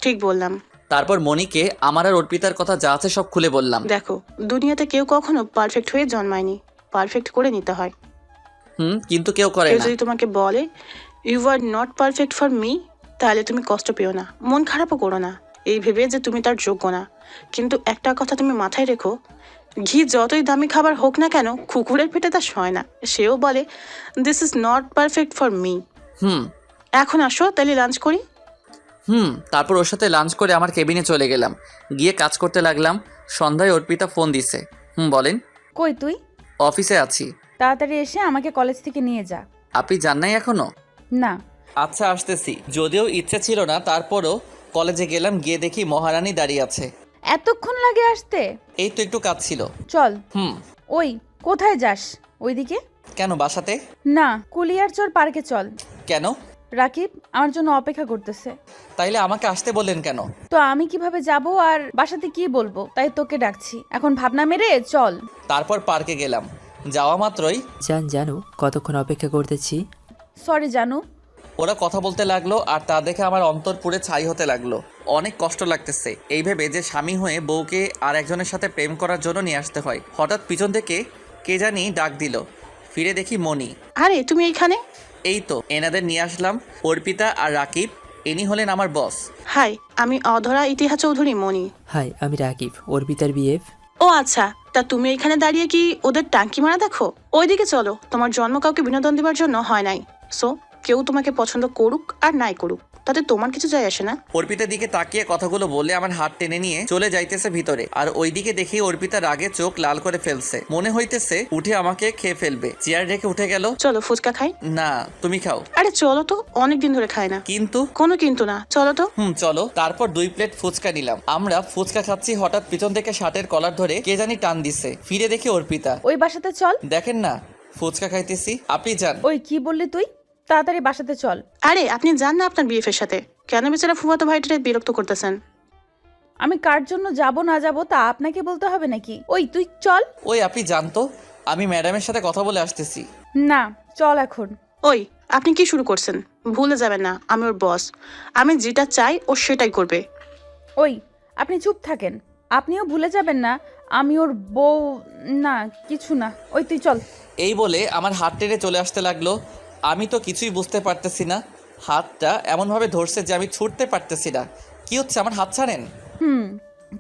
ঠিক বললাম। তারপর মনিকে আমার আর অর্পিতার কথা যা আছে সব খুলে বললাম। দেখো, দুনিয়াতে কেউ কখনো পারফেক্ট হয়ে জন্মায়নি, পারফেক্ট করে নিতে হয়। কিন্তু কেউ করে কেউ না। যদি তোমাকে বলে you are not perfect for me, তাহলে তুমি কষ্ট পেও না, মন খারাপও করো না এই ভেবে যে তুমি তার যোগ্য না। কিন্তু একটা কথা তুমি মাথায় রেখো, ঘি যতই দামি খাবার হোক না কেন, কুকুরের পেটে তা সয় না। সেও বলে this is not perfect for me. এখন আসো তাহলে লাঞ্চ করি। তারপর ওর সাথে লাঞ্চ করে আমার কেবিনে চলে গেলাম। গিয়ে কাজ করতে লাগলাম। সন্ধ্যায় অর্পিতা ফোন দিছে। বলেন। কই তুই? অফিসে আছি। তাড়াতাড়ি এসে আমাকে কলেজ থেকে নিয়ে যা। আপনি যান নাই এখনো? না। আচ্ছা আসতেছি। যদিও ইচ্ছে ছিল না, তারপরও কলেজে গেলাম। গিয়ে দেখি মহারানী দাঁড়িয়ে আছে। এতক্ষণ লাগে আসতে? এই তো একটু কাজ ছিল। চল। ওই কোথায় যাস? ওইদিকে। কেন, বাসাতে? না, কুলিয়ারচর পার্কে চল। কেন? রাকিব আমার জন্য অপেক্ষা করতেছে। তাইলে আমাকে আসতে বললেন কেন? তো আমি কিভাবে যাব আর বাসাতে কি বলবো, তাই তোকে ডাকছি। এখন ভাবনা মেরে চল। তারপর পার্কে গেলাম। যাওয়া মাত্রই জানো কতক্ষণ অপেক্ষা করতেছি। সরি জানু। ওরা কথা বলতে লাগলো, আর তা দেখে আমার অন্তর পুড়ে ছাই হতে লাগলো। অনেক কষ্ট লাগতেছে এই ভেবে যে স্বামী হয়ে বউকে আর একজনের সাথে প্রেম করার জন্য নিয়ে আসতে হয়। হঠাৎ পিছন থেকে কে জানি ডাক দিল। ফিরে দেখি মনি। আরে তুমি এইখানে? এই তো এনাদের নিয়ে আসলাম, অর্পিতা আর রাকিব। ইনি হলেন আমার বস। হাই, আমি অধরা ইতিহাস চৌধুরী মনি। হাই, আমি রাকিব, অর্পিতার বিএফ। ও আচ্ছা, তা তুমি এখানে দাঁড়িয়ে কি ওদের টাঙ্কি মারা দেখো? ওইদিকে চলো, তোমার জন্ম কাউকে বিনোদন দেওয়ার জন্য হয় নাই। সো কেউ তোমাকে পছন্দ করুক আর নাই করুক, তাতে তোমার কিছু যায় আসে না। অর্পিতার দিকে তাকিয়ে কথাগুলো বলে আমার হাত টেনে নিয়ে চলে যাইতেছে ভিতরে। আর ওইদিকে দেখি অর্পিতা রাগে চোখ লাল করে ফেলছে, মনে হইতেছে উঠে আমাকে খেয়ে ফেলবে। চেয়ার রেখে উঠে গেল। চলো ফুচকা খাই। না, তুমি খাও। আরে চলো তো, অনেকদিন ধরে খাই না। কিন্তু কোনো কিন্তু না, চলো তো। চলো। তারপর 2 প্লেট ফুচকা নিলাম। আমরা ফুচকা খাচ্ছি, হঠাৎ পিছন থেকে শার্টের কলার ধরে কে জানি টান দিছে। ফিরে দেখি অর্পিতা। ওই বাসাতে চল। দেখেন না ফুচকা খাইতেছি, আপনি যান। ওই কি বললি তুই? তাড়াতাড়ি বাসাতে চল। আরে আপনি যান না আপনার বিএফের সাথে, কেন বেচারা ফুফাতো ভাইটারে বিরক্ত করতেছেন? আমি কার জন্য যাব না যাব তা আপনাকে বলতে হবে নাকি? ওই তুই চল। ওই আপনি যান তো, আমি ম্যাডামের সাথে কথা বলে আসতেছি। না, চল এখন। ওই আপনি কি শুরু করছেন? ভুলে যাবেন না আমি ওর বস। আমি যেটা চাই ও সেটাই করবে। ওই আপনি চুপ থাকেন। আপনিও ভুলে যাবেন না আমি ওর বউ। না কিছু না, ওই তুই চল। এই বলে আমার হাত টেনে চলে আসতে লাগলো। আমি তো কিছুই বুঝতে পারতেছি না, হাতটা এমনভাবে ধরছে যে আমি ছুটতে পারতেছি না। কি হচ্ছে, আমার হাত ছাড়েন।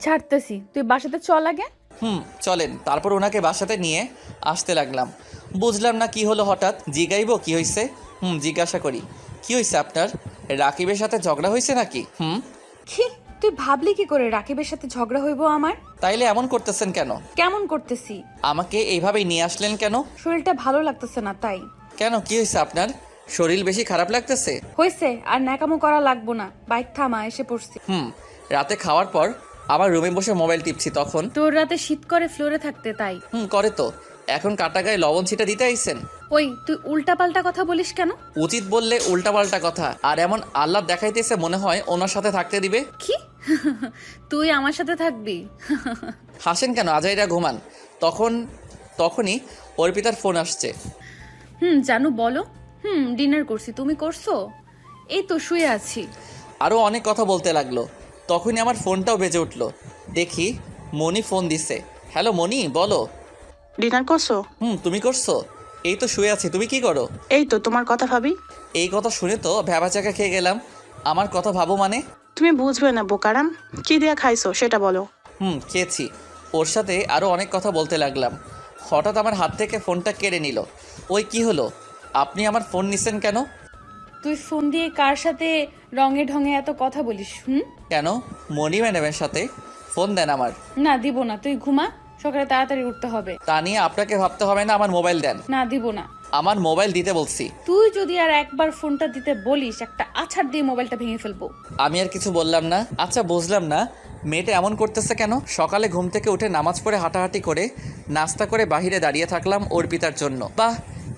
ছাড়তেছি, তুই বাসাতে চল আগে। চলেন। তারপর ওনাকে বাসাতে নিয়ে আসতে লাগলাম। বুঝলাম না কি হলো, হঠাৎ জিগাইবো কি হয়েছে। জিজ্ঞাসা করি, কি হয়েছে আপনার? রাকিবের সাথে ঝগড়া হয়েছে নাকি? কি তুই ভাবলি কি করে রাকিবের সাথে ঝগড়া হইব আমার? তাইলে এমন করতেছেন কেন? কেমন করতেছি? আমাকে এইভাবেই নিয়ে আসলেন কেন? শরীরটা ভালো লাগতেছে না তাই। কেন, কি হয়েছে আপনার? শরীর বেশি খারাপ লাগতেছে? হয়েছে, আর ন্যাকামো করা লাগবো না। বাইক থামা, এসে পড়ছি। রাতে খাওয়ার পর আমার রুমে বসে মোবাইল টিপছি, তখন তোর রাতে শীত করে ফ্লোরে থাকতে তাই। করে তো। এখন কাটা গায়ে লবণ ছিটা দিতে আইছেন? ওই তুই উল্টাপাল্টা কথা বলিস কেন? উচিত বললে উল্টাপাল্টা কথা। আর এমন আল্লাহ দেখাইতেছে মনে হয় ওনার সাথে থাকতে দিবে। কি তুই আমার সাথে থাকবি? হাসেন কেন? আজাইরা ঘুমান। তখনই অর্পিতার ফোন আসছে। জানু বলো। ডিনার করছি, তুমি করছো? এই তো শুয়ে আছি। আরও অনেক কথা বলতে লাগলো। তখনই আমার ফোনটাও বেজে উঠলো। দেখি মনি ফোন দিছে। হ্যালো মনি, বলো। ডিনার করছো? তুমি করছো? এই তো শুয়ে আছি, তুমি কি করো? এই তো তোমার কথা ভাবি। এই কথা শুনে তো ভ্যাবাচাকা খেয়ে গেলাম। আমার কথা ভাবো মানে? তুমি বুঝবে না বোকারাম, কি দিয়া খাইছো সেটা বলো। খেয়েছি। ওর সাথে আরও অনেক কথা বলতে লাগলাম। হঠাৎ আমার হাত থেকে ফোনটা কেড়ে নিল। ওই কি হলো, আপনি আমার ফোন নিছেন কেন? তুই ফোন দিয়ে কার সাথে রঙে ঢঙে এত কথা বলিস? কেন, মনি ম্যাডামের সাথে। ফোন দেন আমার। না দিব না, তুই ঘুমা, সকালে তাড়াতাড়ি উঠতে হবে। তা নিয়ে আপনাকে ভাবতে হবে না, আমার মোবাইল দেন। না দিব না। আমার মোবাইল দিতে বলছি। তুই যদি আর একবার ফোনটা দিতে বলিস, একটা আছাড় দিয়ে মোবাইলটা ভেঙে ফেলবো। আমি আর কিছু বললাম না। আচ্ছা বুঝলাম না, মেয়েটা এমন করতেছে কেন? সকালে ঘুম থেকে উঠে নামাজ পড়ে হাঁটাহাঁটি করে নাস্তা করে বাহিরে দাঁড়িয়ে থাকলাম অর্পিতার জন্য। বাহ,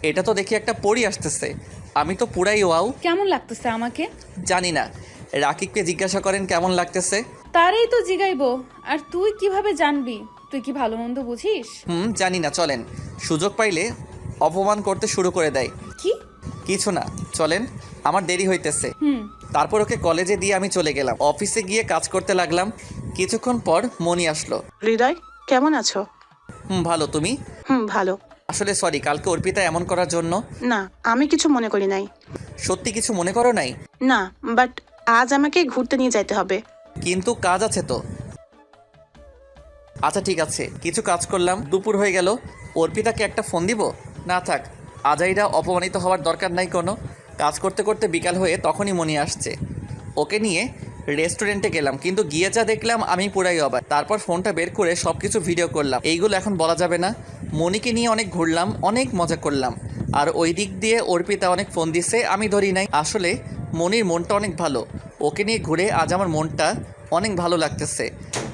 এটা তো দেখি একটা পরী আসতেছে। আমি তো পুরাই ওয়াও। কেমন লাগতেছে আমাকে? জানি না, রাকিবকে জিজ্ঞাসা করেন কেমন লাগতেছে। তারই তো জিগাইবো, আর তুই কিভাবে জানবি? তুই কি ভালো মন্দ বুঝিস? জানি না, চলেন। সুযোগ পাইলে অপমান করতে শুরু করে দেয়। কি? কিছু না, চলেন, আমার দেরি হইতেছে। তারপর ওকে কলেজে দিয়ে আমি চলে গেলাম। অফিসে গিয়ে কাজ করতে লাগলাম। কিছুক্ষণ পর মনি আসলো। হৃদয়, কেমন আছো? ভালো, তুমি? ভালো। আসলে সরি, কালকে অর্পিতা এমন করার জন্য। না, আমি কিছু মনে করি নাই। সত্যি কিছু মনে করো নাই? না, বাট আজ আমাকে ঘুরতে নিয়ে যাইতে হবে। কিন্তু কাজ আছে তো। আচ্ছা ঠিক আছে, কিছু কাজ করলাম। দুপুর হয়ে গেল। অর্পিতাকে একটা ফোন দিব? না থাক, আজাইরা অপমানিত হওয়ার দরকার নাই কোনো। কাজ করতে করতে বিকাল হয়ে তখনই মনি আসছে। ওকে নিয়ে রেস্টুরেন্টে গেলাম, কিন্তু গিয়ে যা দেখলাম আমি পুরাই অবাক। তারপর ফোনটা বের করে সব কিছু ভিডিও করলাম। এইগুলো এখন বলা যাবে না। মনিকে নিয়ে অনেক ঘুরলাম, অনেক মজা করলাম। আর ওই দিক দিয়ে অর্পিতা অনেক ফোন দিছে, আমি ধরি নাই। আসলে মনির মনটা অনেক ভালো। ওকে নিয়ে ঘুরে আজ আমার মনটা অনেক ভালো লাগতেছে।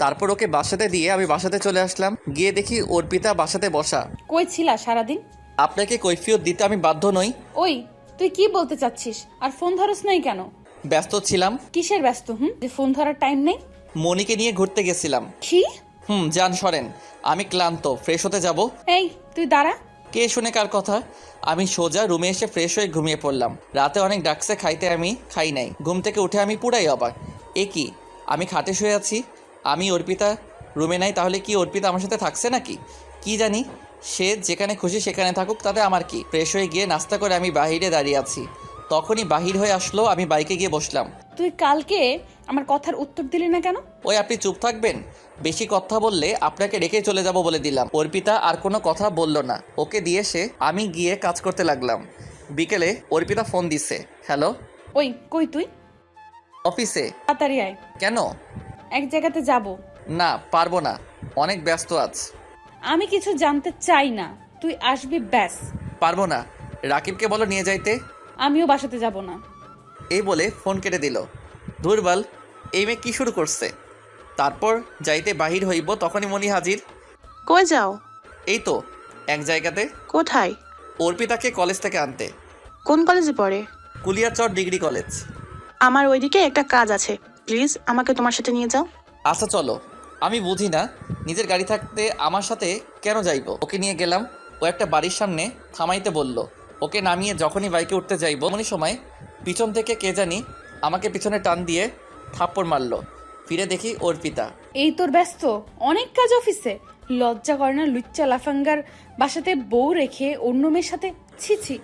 তারপর ওকে বাসাতে দিয়ে আমি বাসাতে চলে আসলাম। গিয়ে দেখি অর্পিতা বাসাতে বসা। কই ছিলা সারাদিন? আপনাকে কৈফিয়ত দিতে আমি বাধ্য নই। ওই তুই কি বলতে চাচ্ছিস? আর ফোন ধরস নাই কেন? ব্যস্ত ছিলাম। কিসের ব্যস্ত? যে ফোন ধরার টাইম নেই? মনিকে নিয়ে ঘুরতে গেছিলাম। কি? যান সরেন, আমি ক্লান্ত, ফ্রেশ হতে যাব। এই তুই দাঁড়া। কে শুনে কার কথা? আমি সোজা রুমে এসে ফ্রেশ হয়ে ঘুমিয়ে পড়লাম। রাতে অনেক ডাকছে খাইতে, আমি খাই নাই। ঘুম থেকে উঠে আমি পুরাই অবাক। এ কি, আমি খাটে শুয়ে আছি, আমি অর্পিতা রুমে নাই। তাহলে কি অর্পিতা আমার সাথে থাকছে নাকি? কি জানি, সে যেখানে খুশি সেখানে থাকুক, তাতে আমার কি। ফ্রেশ হয়ে গিয়ে নাস্তা করে আমি বাহিরে দাঁড়িয়ে আছি। তখনই বাহির হয়ে আসলো, আমি বাইকে গিয়ে বসলাম। তুই কালকে আমার কথার উত্তর দিলি না কেন? ওই আপনি চুপ থাকবেন? বেশি কথা বললে আপনাকে রেখে চলে যাব বলে দিলাম। অর্পিতা আর কোনো কথা বলল না। ওকে দিয়ে এসে আমি গিয়ে কাজ করতে লাগলাম। বিকেলে অর্পিতা ফোন দিছে। হ্যালো। ওই কই তুই? অফিসে। তাড়াতাড়ি আয়, কেন? এক জায়গাতে যাব। না পারবো না, অনেক ব্যস্ত আছি। আমি কিছু জানতে চাই না, তুই আসবি ব্যাস। পারবো না, রাকিবকে বলো নিয়ে যাইতে। আমিও বাসাতে যাব না। এই বলে ফোন কেটে দিল। দুর্বল, এই মেয়ে কী শুরু করছে। তারপর যাইতে বাহির হইব, তখনই মনি হাজির। কই যাও? এই তো এক জায়গাতে। কোথায়? অর্পিতাকে কলেজ থেকে আনতে। কোন কলেজে পড়ে? Kuliarchar degree college. আমার ওইদিকে একটা কাজ আছে, প্লিজ আমাকে তোমার সাথে নিয়ে যাও। আচ্ছা চলো। আমি বুঝি না, নিজের গাড়ি থাকতে আমার সাথে কেন যাইব। ওকে নিয়ে গেলাম। ও একটা বাড়ির সামনে থামাইতে বলল। ওকে নামিয়ে যখনই বাইকে উঠতে যাইব, এমনই সময় পিছন থেকে কে জানি আমাকে পিছনে টান দিয়ে থাপ্পড় মারলো। ফিরে দেখি অর্পিতা। এই তোর ব্যস্ত অনেক কাজ অফিসে, লজ্জা করে না লুচ্চা লাফাঙ্গার বাসাতে বউ রেখে অন্য মেয়ের সাথে? ছি ছি।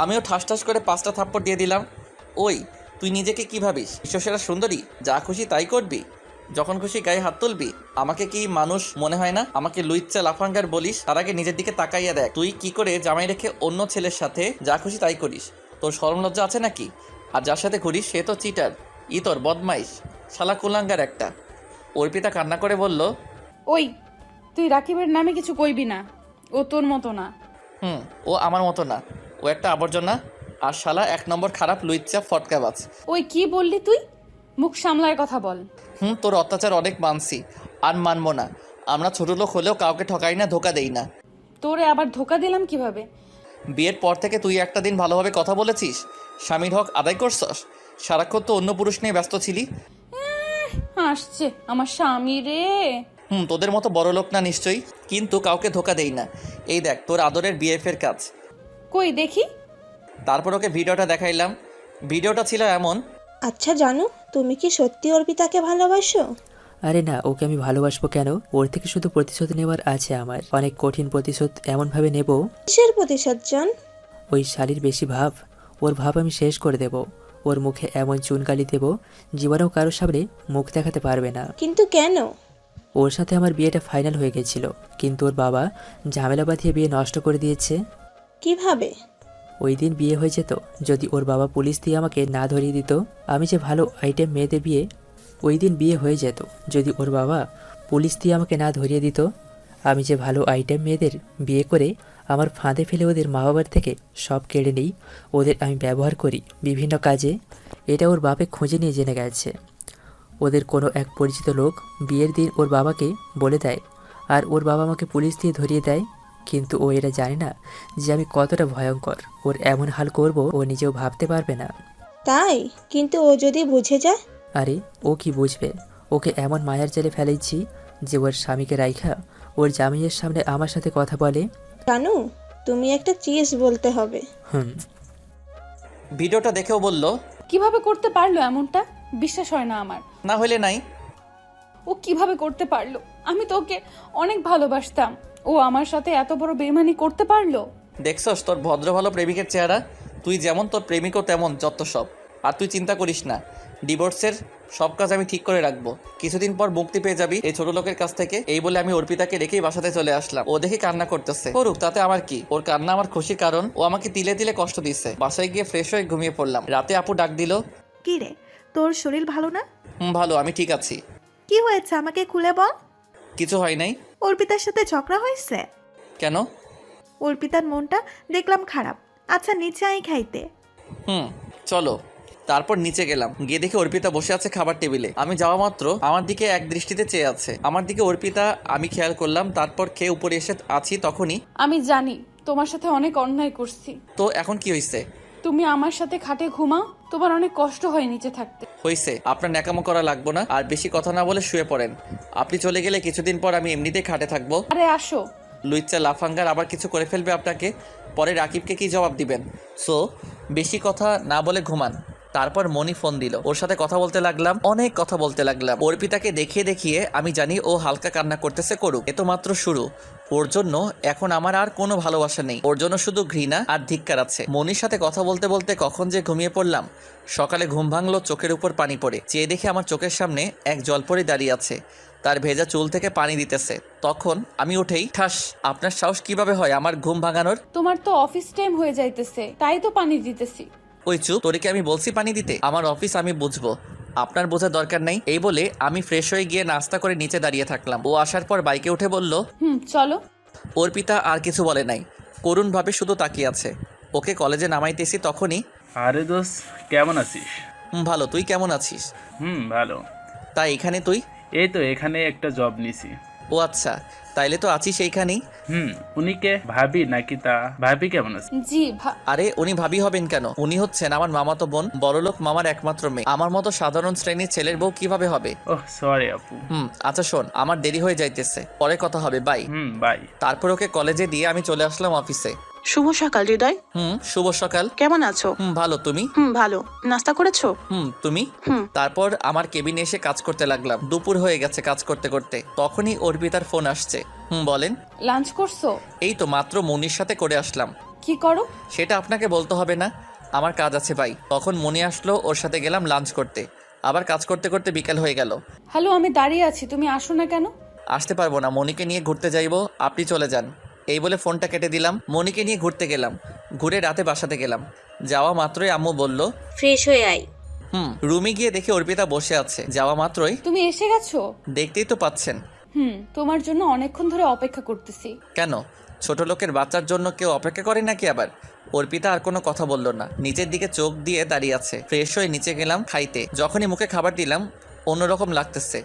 আমিও ঠাস ঠাস করে 5টা থাপ্পড় দিয়ে দিলাম। ওই তুই নিজেকে কি ভাবিস, বিশ্বসেরা সুন্দরী? যা খুশি তাই করবি, যখন খুশি গায়ে হাত তুলবি? আমাকে কি মানুষ মনে হয় না? আমাকে লুইচ্চা লাফাঙ্গার বলিস, তার আগে নিজের দিকে তাকাইয়া দেখ। তুই কি করে জামাই রেখে অন্য ছেলের সাথে যা খুশি তাই করিস? তোর শরম লজ্জা আছে নাকি? আর যার সাথে ঘুরিস সে তো চিটার, তোর বদমাইশ, শালা কুলাঙ্গার একটা। অর্পিতা কান্না করে বলল, ওই তুই রাকিবের নামে কিছু কইবি না, ও তোর মতো না। ও আমার মতো না, ও একটা আবর্জনা। আর শালা 1 নম্বর খারাপ লুইচ্চা ফটকাবাজ। ওই কি বললি তুই? মুখ সামলায় কথা বল। তোর অত্যাচার অনেক মানছি, আর মানবো না। আমরা ছোট লোক হলেও কাউকে ঠকাই না, ধোকা দেই না। তোরে আবার ধোকা দিলাম কিভাবে? বিয়ের পর থেকে তুই একটা দিন ভালোভাবে কথা বলেছিস? স্বামীর হক আদায় করছস? সারাক্ষণ তো অন্য পুরুষ নিয়ে ব্যস্ত ছিলি। আসছে আমার স্বামী রে। তোদের মতো বড় লোক না নিশ্চয়ই, কিন্তু কাউকে ধোকা দেই না। এই দেখ তোর আদরের বিএফের কাজ। কই দেখি। তারপর ওকে ভিডিওটা দেখাইলাম। ভিডিওটা ছিল এমন। আচ্ছা জানো, তুমি কি সত্যি অর্পিতাকে ভালোবাসো? আরে না, ওকে আমি ভালোবাসবো কেন? ওর থেকে শুধু প্রতিশোধ নেওয়ার আছে আমার, অনেক কঠিন প্রতিশোধ। এমনভাবে নেব। কিসের প্রতিশোধ জান? ওই শালির বেশি ভাব, ওর ভাব আমি শেষ করে দেব। ওর মুখে এমন চুনকালি দেব, জীবনেও কারোর সামনে মুখ দেখাতে পারবে না। কিন্তু কেন? ওর সাথে আমার বিয়েটা ফাইনাল হয়ে গেছিল, কিন্তু ওর বাবা ঝামেলা বাঁধিয়ে বিয়ে নষ্ট করে দিয়েছে। কিভাবে? ওই দিন বিয়ে হয়ে যেত যদি ওর বাবা পুলিশ দিয়ে আমাকে না ধরিয়ে দিত। আমি যে ভালো আইটেম মেয়েদের বিয়ে, ওই দিন বিয়ে হয়ে যেত যদি ওর বাবা পুলিশ দিয়ে আমাকে না ধরিয়ে দিত। আমি যে ভালো আইটেম মেয়েদের বিয়ে করে আমার ফাঁদে ফেলে ওদের মা বাবার থেকে সব কেড়ে নিই, ওদের আমি ব্যবহার করি বিভিন্ন কাজে। এটা ওর বাপে খুঁজে নিয়ে জেনে গেছে। ওদের কোনো এক পরিচিত লোক বিয়ের দিন ওর বাবাকে বলে দেয়, আর ওর বাবা আমাকে পুলিশ দিয়ে ধরিয়ে দেয়। কিন্তু ও এটা জানে না যে আমি কতটা ভয়ঙ্কর। ওর এমন হাল করব ও নিজেও ভাবতে পারবে না। তাই? কিন্তু ও যদি বুঝে যায়? আরে ও কি বুঝবে? ওকে এমন মায়ার জালে ফেলেছি যে ওর স্বামীকে রাইখা ওর জামাইয়ের সামনে আমার সাথে কথা বলে। জানো, তুমি একটা চিজ বলতে হবে। ভিডিওটা দেখেও বলল, কিভাবে করতে পারলো এমনটা? বিশ্বাস হয় না আমার। না হলে নাই। ও কিভাবে করতে পারলো? আমি তো ওকে অনেক ভালোবাসতাম, ও আমার সাথে এত বড় বেইমানি করতে পারলো? দেখছস তোর ভদ্র ভালো প্রেমিকের চেহারা? তুই যেমন তোর প্রেমিকও তেমন, যত সব। আর তুই চিন্তা করিস না, ডিভোর্সের সব কাজ আমি ঠিক করে রাখবো। কিছুদিন পর মুক্তি পেয়ে যাবি এই ছোট লোকের কাছ থেকে। এই বলে আমি অর্পিতাকে রেখেই বাসাতে চলে আসলাম। ও দেখি কান্না করতেছে, করুক, তাতে আমার কি। ওর কান্না আমার খুশির কারণ। ও আমাকে তিলে তিলে কষ্ট দিচ্ছে। বাসায় গিয়ে ফ্রেশ হয়ে ঘুমিয়ে পড়লাম। রাতে আপু ডাক দিল। কি রে, তোর শরীর ভালো না? ভালো, আমি ঠিক আছি। কি হয়েছে আমাকে খুলে বল। কিছু হয় নাই। অর্পিতার সাথে ঝগড়া হয়েছে? কেন? অর্পিতার মনটা দেখলাম খারাপ। আচ্ছা নিচে আই খাইতে। চলো। তারপর নিচে গেলাম, গিয়ে দেখি অর্পিতা বসে আছে খাবার টেবিলে। আমি যাওয়া মাত্র আমার দিকে এক দৃষ্টিতে চেয়ে আছে। আমার দিকে অর্পিতা আমি খেয়াল করলাম। তারপর খেয়ে উপরে এসে আছি, তখনই। আমি জানি তোমার সাথে অনেক অন্যায় করছি। তো এখন কি হয়েছে? তুমি আমার সাথে খাটে ঘুমাও, তোমার অনেক কষ্ট হয় নিচে থাকতে। হয়েছে, আপনার ন্যাকামো করা লাগবো না। আর বেশি কথা না বলে শুয়ে পড়েন। আপনি চলে গেলে কিছুদিন পর আমি এমনিতেই খাটে থাকবো। আরে আসো। লুইচ্চা লাফাঙ্গার আবার কিছু করে ফেলবে আপনাকে, পরে রাকিবকে কি জবাব দিবেন? সো বেশি কথা না বলে ঘুমান। তারপর মনি ফোন দিল, ওর সাথে কথা বলতে লাগলাম, অনেক কথা বলতে লাগলাম। অর্পিতাকে দেখিয়ে দেখিয়ে আমি জানি ও হালকা কান্না করতেছে, করুক, এ তো মাত্র শুরু। ওর জন্য এখন আমার আর কোনো ভালোবাসা নেই, ওর জন্য শুধু ঘৃণা আর ধিক্কার আছে। মনির সাথে কথা বলতে বলতে কখন যে ঘুমিয়ে পড়লাম। সকালে ঘুম ভাঙলো চোখের উপর পানি পড়ে, চেয়ে দেখে আমার চোখের সামনে এক জলপরি দাঁড়িয়ে আছে, তার ভেজা চুল থেকে পানি দিতেছে। তখন আমি উঠেই ঠাস, আপনার সাহস কিভাবে হয় আমার ঘুম ভাঙানোর? তোমার তো অফিস টাইম হয়ে যাইতেছে, তাই তো পানি দিতেছি। ওই চুপ, তোরে কি আমি বলছি পানি দিতে? আমার অফিস, আমি বুঝবো, আপনার বোঝার দরকার নেই। এই বলে আমি ফ্রেশ হয়ে গিয়ে নাস্তা করে নিচে দাঁড়িয়ে থাকলাম। ও আসার পর বাইকে উঠে বলল, চলো। অর্পিতা আর কিছু বলে নাই, করুণভাবে শুধু তাকিয়ে আছে। ওকে কলেজে নামাইতেছি তখনই, আরে দোষ, কেমন আছিস? ভালো, তুই কেমন আছিস? ভালো। তাই এখানে তুই? এই তো এখানে একটা জব নিছি। ও আচ্ছা, তাইলে তো আছিস এইখানেই। উনি কে, ভাবি নাকি? তা ভাবি কেমন আছে? জি আরে উনি ভাবি হবেন কেন? উনি হচ্ছেন আমার মামাতো বোন, বড়লোক মামার একমাত্র মেয়ে। আমার মতো সাধারণ শ্রেণীর ছেলের বউ কিভাবে হবে? ওহ সরি আপু। আচ্ছা শোন, আমার দেরি হয়ে যাইতেছে, পরে কথা হবে, বাই। বাই। তারপর ওকে কলেজে দিয়ে আমি চলে আসলাম অফিসে। শুভ সকাল হৃদয়। শুভ সকাল। কেমন আছো? ভালো, তুমি? ভালো। নাস্তা করেছো? তুমি? তারপর আমার কেবিনে এসে কাজ করতে লাগলাম। দুপুর হয়ে গেছে কাজ করতে করতে, তখনই অর্পিতার ফোন আসছে। বলেন। লাঞ্চ করছো? এই তো মাত্র মনির সাথে করে আসলাম। কি করো? সেটা আপনাকে বলতে হবে না, আমার কাজ আছে ভাই। তখন মনি আসলো, ওর সাথে গেলাম লাঞ্চ করতে। আবার কাজ করতে করতে বিকাল হয়ে গেল। হ্যালো, আমি দাঁড়িয়ে আছি, তুমি আসো না কেন? আসতে পারবো না, মনিকে নিয়ে ঘুরতে যাইবো, আপনি চলে যান। এই বলে ফোনটা কেটে দিলাম। মনিকে নিয়ে ঘুরতে গেলাম, ঘুরে রাতে বাসাতে গেলাম। যাওয়া মাত্রই আম্মু বলল, ফ্রেশ হয়ে আয়। রুমে গিয়ে দেখে অর্পিতা বসে আছে। যাওয়া মাত্রই, তুমি এসে গেছো? দেখতেই তো পাচ্ছেন। তোমার জন্য অনেকক্ষণ ধরে অপেক্ষা করতেছি। কেন, ছোট লোকের বাচ্চার জন্য কেউ অপেক্ষা করে নাকি আবার? অর্পিতা আর কোনো কথা বলল না, নিচের দিকে চোখ দিয়ে দাঁড়িয়ে আছে। ফ্রেশ হয়ে নিচে গেলাম খাইতে। যখনই মুখে খাবার দিলাম অন্যরকম লাগতেছে।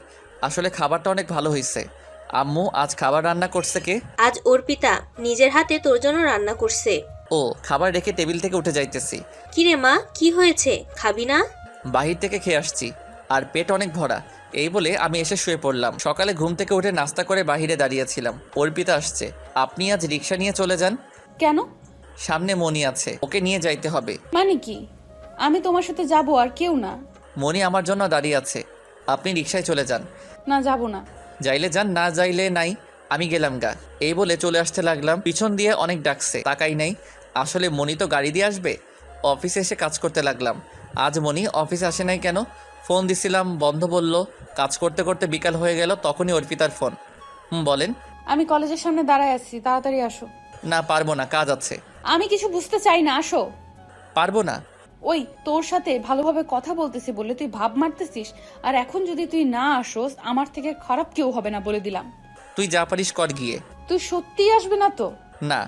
আসলে খাবারটা অনেক ভালো হয়েছে। আম্মু আজ খাবার রান্না করছে কে? আজ অর্পিতা নিজের হাতে তোর জন্য রান্না করছে। ও, খাবার রেখে টেবিল থেকে উঠে যাইতেছি। কিরে মা, কি হয়েছে, খাবি না? বাহির থেকে খেয়ে আসছি, আর পেট অনেক ভরা। এই বলে আমি এসে শুয়ে পড়লাম। সকালে ঘুম থেকে উঠে নাস্তা করে বাহিরে দাঁড়িয়েছিলাম। অর্পিতা আসছে। আপনি আজ রিক্সা নিয়ে চলে যান। কেন? সামনে মনি আছে, ওকে নিয়ে যাইতে হবে। মানে কি? আমি তোমার সাথে যাব আর কেউ না? মনি আমার জন্য দাঁড়িয়ে আছে, আপনি রিক্সায় চলে যান। না, যাব না। যাইলে যান, না যাইলে নাই, আমি গেলাম গা। এই বলে চলে আসতে লাগলাম। পিছন দিয়ে অনেক ডাকছে, তাকাই নাই। আসলে মনি তো গাড়ি দিয়ে আসবে। অফিসে এসে কাজ করতে লাগলাম। আজ মনি অফিসে আসে নাই কেন? ফোন দিছিলাম, বন্ধ বলল। কাজ করতে করতে বিকাল হয়ে গেল, তখনই অর্পিতার ফোন। বলেন। আমি কলেজের সামনে দাঁড়ায় আছি, তাড়াতাড়ি আসো। না, পারবো না, কাজ আছে। আমি কিছু বুঝতে চাই না, আসো। পারবো না। ওই তোর সাথে ভালোভাবে কথা বলতেছি বলে তুই ভাব মারতেছিস, আর এখন যদি তুই না আসোস আমার থেকে খারাপ কেউ হবে না বলে দিলাম। তুই যা পারিস কর গিয়ে। তুই সত্যিই আসবে না তো? না।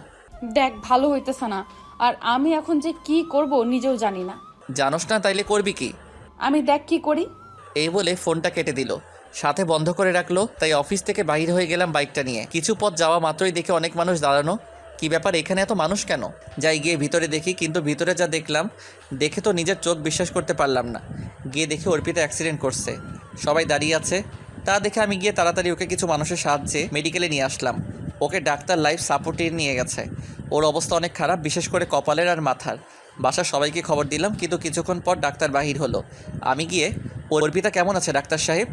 দেখ, ভালো হইতেছে না, আর আমি এখন যে কি করব নিজেও জানি না। জানোস না, তাইলে করবি কি? আমি দেখ কি করি। এই বলে ফোনটা কেটে দিল, সাথে বন্ধ করে রাখলো। তাই অফিস থেকে বাইরে হয়ে গেলাম বাইকটা নিয়ে। কিছু পথ যাওয়া মাত্রই দেখে অনেক মানুষ দাঁড়ানো। কি ব্যাপার, এখানে এত মানুষ কেন? যাই গিয়ে ভিতরে দেখি, কিন্তু ভিতরে যা দেখলাম দেখে তো নিজের চোখ বিশ্বাস করতে পারলাম না। গিয়ে দেখি অর্পিতা অ্যাক্সিডেন্ট করছে, সবাই দাঁড়িয়ে আছে। তা দেখে আমি গিয়ে তাড়াতাড়ি ওকে কিছু মানুষের সাহায্যে মেডিকেলে নিয়ে আসলাম। ওকে ডাক্তার লাইফ সাপোর্টে নিয়ে গেছে। ওর অবস্থা অনেক খারাপ, বিশেষ করে কপালের আর মাথার। বাসার সবাইকে খবর দিলাম, কিন্তু কিছুক্ষণ পর ডাক্তার বাহির হলো। আমি গিয়ে, অর্পিতা কেমন আছে ডাক্তার সাহেব?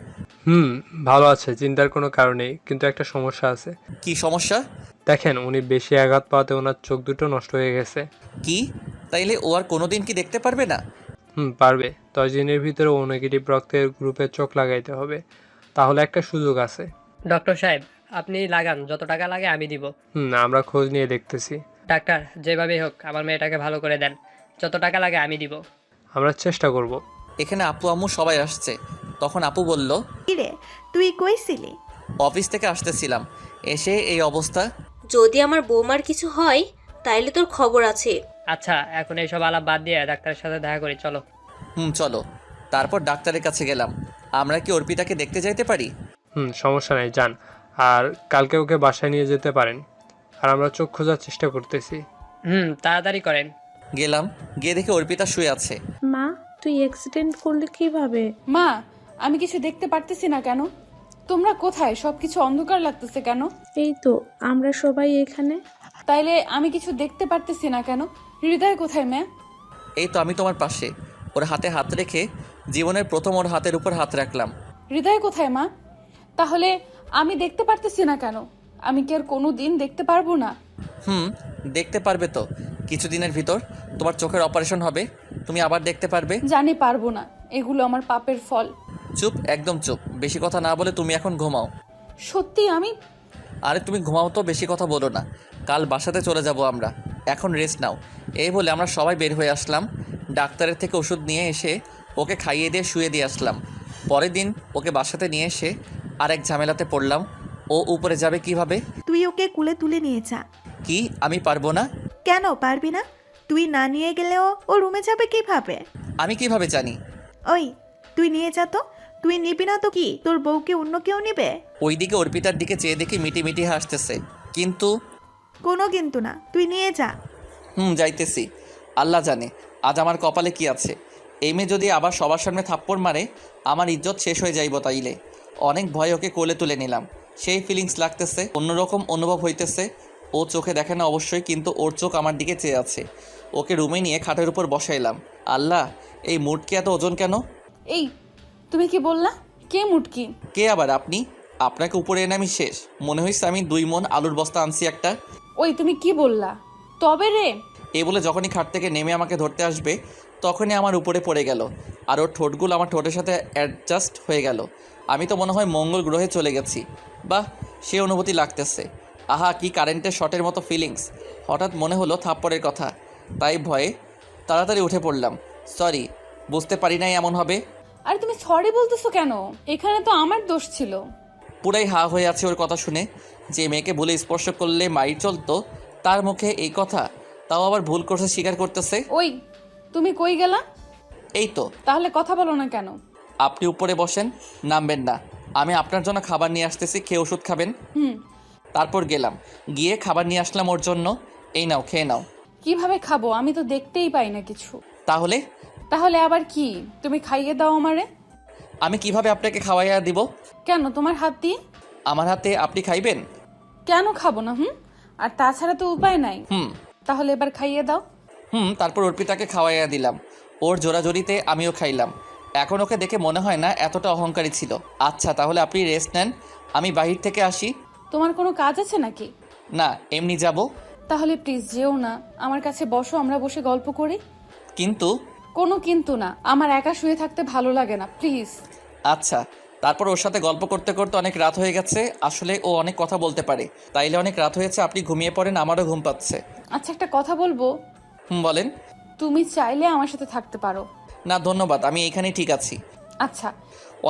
ভালো আছে, চিন্তার কোনো কারণ নেই, কিন্তু একটা সমস্যা আছে। কি সমস্যা? দেখেন, উনি বেশি আঘাত পাওয়াতে ওনার চোখ দুটো নষ্ট হয়ে গেছে। কি? তাইলে ও আর কোনোদিন কি দেখতে পারবে না? পারবে। 10 দিনের ভিতরে ও নেগেটিভ রক্তের গ্রুপে চোখ লাগাইতে হবে, তাহলে একটা সুযোগ আছে। ডক্টর সাহেব, আপনি লাগান, যত টাকা লাগে আমি দিব। আমরা খোঁজ নিয়ে দেখতেছি। ডাক্তার, যেভাবেই হোক আমার মেয়েটাকে ভালো করে দেন, যত টাকা লাগে আমি দিব। আমরা চেষ্টা করব। এখানে আপু আম্মু সবাই আসছে। তখন আপু বলল, কিরে তুই কইছিলি? অফিস থেকে আসতেছিলাম, এসে এই অবস্থা। যদি আমার বৌমার কিছু হয় তাইলে তোর খবর আছে। আচ্ছা, এখন এইসব আলাপ বাদ দিয়ে ডাক্তারের সাথে দেখা করি, চলো। চলো। তারপর ডাক্তারের কাছে গেলাম। আমরা কি অর্পিতাকে দেখতে যাইতে পারি? সমস্যা নেই, যান। আর কালকে ওকে বাসায় নিয়ে যেতে পারেন, আর আমরা চোখ খোঁজার চেষ্টা করতেছি। তাড়াতাড়ি করেন। গেলাম, গিয়ে দেখে অর্পিতা শুয়ে আছে। মা, তুই অ্যাক্সিডেন্ট করলে কিভাবে? মা, আমি কিছু দেখতে পারতেছি না কেন? তোমরা কোথায়? সবকিছু অন্ধকার লাগতেছে কেন? এই তো আমরা সবাই এখানে। তাইলে আমি কিছু দেখতে পারতেছি না কেন? হৃদয় কোথায় ম্যা? এই তো আমি তোমার পাশে। ওর হাতে হাত রেখে জীবনের প্রথম ওর হাতের উপর হাত রাখলাম। হৃদয় কোথায় মা? তাহলে আমি দেখতে পারতেছি না কেন? আমি কি আর কোনো দিন দেখতে পারবো না? দেখতে পারবে তো, কিছুদিনের ভিতর তোমার চোখের অপারেশন হবে, তুমি আবার দেখতে পারবে। জানি পারবো না, এগুলো আমার পাপের ফল। চুপ, একদম চুপ, বেশি কথা না বলে তুমি এখন ঘুমাও। সত্যি আমি? আরে তুমি ঘুমাও তো, বেশি কথা বলো না, কাল বাসাতে চলে যাব আমরা, এখন রেস্ট নাও। এই বলে আমরা সবাই বের হয়ে আসলাম। ডাক্তারের থেকে ওষুধ নিয়ে এসে ওকে খাইয়ে দিয়ে শুয়ে দিয়ে আসলাম। পরের দিন ওকে বাসাতে নিয়ে এসে আরেক ঝামেলাতে পড়লাম। ও উপরে যাবে কিভাবে? তুই ওকে কুলে তুলে নিয়ে যা। কি আমি পারবো না? কেন পারবি না? তুই না নিয়ে গেলেও ও রুমে যাবে কিভাবে? আমি কিভাবে জানি? ওই তুই নিয়ে যা তো। তুই নিবি না তো কি তোর বউকে অন্য কেউ নিবে? ওইদিকে অর্পিতার দিকে চেয়ে দেখি মিটি মিটি হাসতেছে, কিন্তু কোনো কিন্তু না, তুই নিয়ে যা। যাইতেছি। আল্লাহ জানে আজ আমার কপালে কি আছে। এই মেয়ে যদি আবার সবার সামনে থাপ্পড় মারে আমার ইজ্জত শেষ হয়ে যাইব। তাইলে অনেক ভয় ওকে কোলে তুলে নিলাম। সেই ফিলিংস লাগতেছে, অন্যরকম অনুভব হইতেছে। ও চোখে দেখে না অবশ্যই, কিন্তু ওর চোখ আমার দিকে চেয়ে আছে। ওকে রুমে নিয়ে খাটের উপর বসাইলাম। আল্লাহ, এই মুটকি এত ওজন কেন? এই তুমি কি বললা? কে মুটকি? কে আবার? আপনি। আপনাকে উপরে এনে আমি শেষ। মনে হয়েছে আমি 2 মণ আলুর বস্তা আনছি একটা। ওই তুমি কি বললা? তবে রে। এই বলে যখনই খাট থেকে নেমে আমাকে ধরতে আসবে তখনই আমার উপরে পড়ে গেল, আর ওর ঠোঁটগুলো আমার ঠোঁটের সাথে অ্যাডজাস্ট হয়ে গেল। আমি তো মনে হয় মঙ্গল গ্রহে চলে গেছি। বাহ, সে অনুভূতি লাগতেছে। আহা, কি কারেন্টের শটের মতো ফিলিংস। হঠাৎ মনে হলো থাপ্পড়ের কথা, তাই ভয়ে তাড়াতাড়ি উঠে পড়লাম। সরি, বুঝতে পারি নাই এমন হবে। আর তুমি সরি বলতেছো কেন? এখানে তো আমার দোষ ছিল। পুরাই হা হয়ে আছে ওর কথা শুনে। যে মেয়েকে ভুলে স্পর্শ করলে মাইর চলতো, তার মুখে এই কথা, তাও আবার ভুল করছে স্বীকার করতেছে। ওই তুমি কই গেলা? এই তো। তাহলে কথা বলো না কেন? আপনি উপরে বসেন, নামবেন না। আমি আপনার জন্য খাবার নিয়ে আসতেছি, খেয়ে ওষুধ খাবেন। তারপর গেলাম, গিয়ে খাবার নিয়ে আসলাম ওর জন্য। এই নাও, খেয়ে নাও। কিভাবে খাবো? আমি তো দেখতেই পাই না কিছু। তাহলে? তাহলে আবার কি? তুমি খাইয়ে দাও আমারে। আমি কিভাবে আপনাকে খাওয়াইয়া দিব? কেন, তোমার হাত দিয়ে? আমার হাতে আপনি খাইবেন? কেন খাবো না? আর তাছাড়া তো উপায় নাই। তাহলে এবার খাইয়ে দাও। তারপর অর্পিতাকে খাওয়াইয়া দিলাম। ওর জোরাজোরিতে আমিও খাইলাম। এখন ওকে দেখে মনে হয় না এতটা অহংকারী ছিল। আচ্ছা, তাহলে আপনি রেস্ট নেন, আমি বাহির থেকে আসি। তোমার কোনো কাজ আছে নাকি? না, এমনি যাব। তাহলে প্লিজ যেও না, আমার কাছে বসো, আমরা বসে গল্প করি। কিন্তু? কোনো কিন্তু না, আমার একা শুয়ে থাকতে ভালো লাগে না, প্লিজ। আচ্ছা। তারপর ওর সাথে গল্প করতে করতে অনেক রাত হয়ে গেছে। আসলে ও অনেক কথা বলতে পারে, তাইলে অনেক রাত হয়েছে, আপনি ঘুমিয়ে পড়েন, আমারও ঘুম পাচ্ছে। আচ্ছা, একটা কথা বলবো? বলেন। তুমি চাইলে আমার সাথে থাকতে পারো। না ধন্যবাদ, আমি এখানেই ঠিক আছি। আচ্ছা।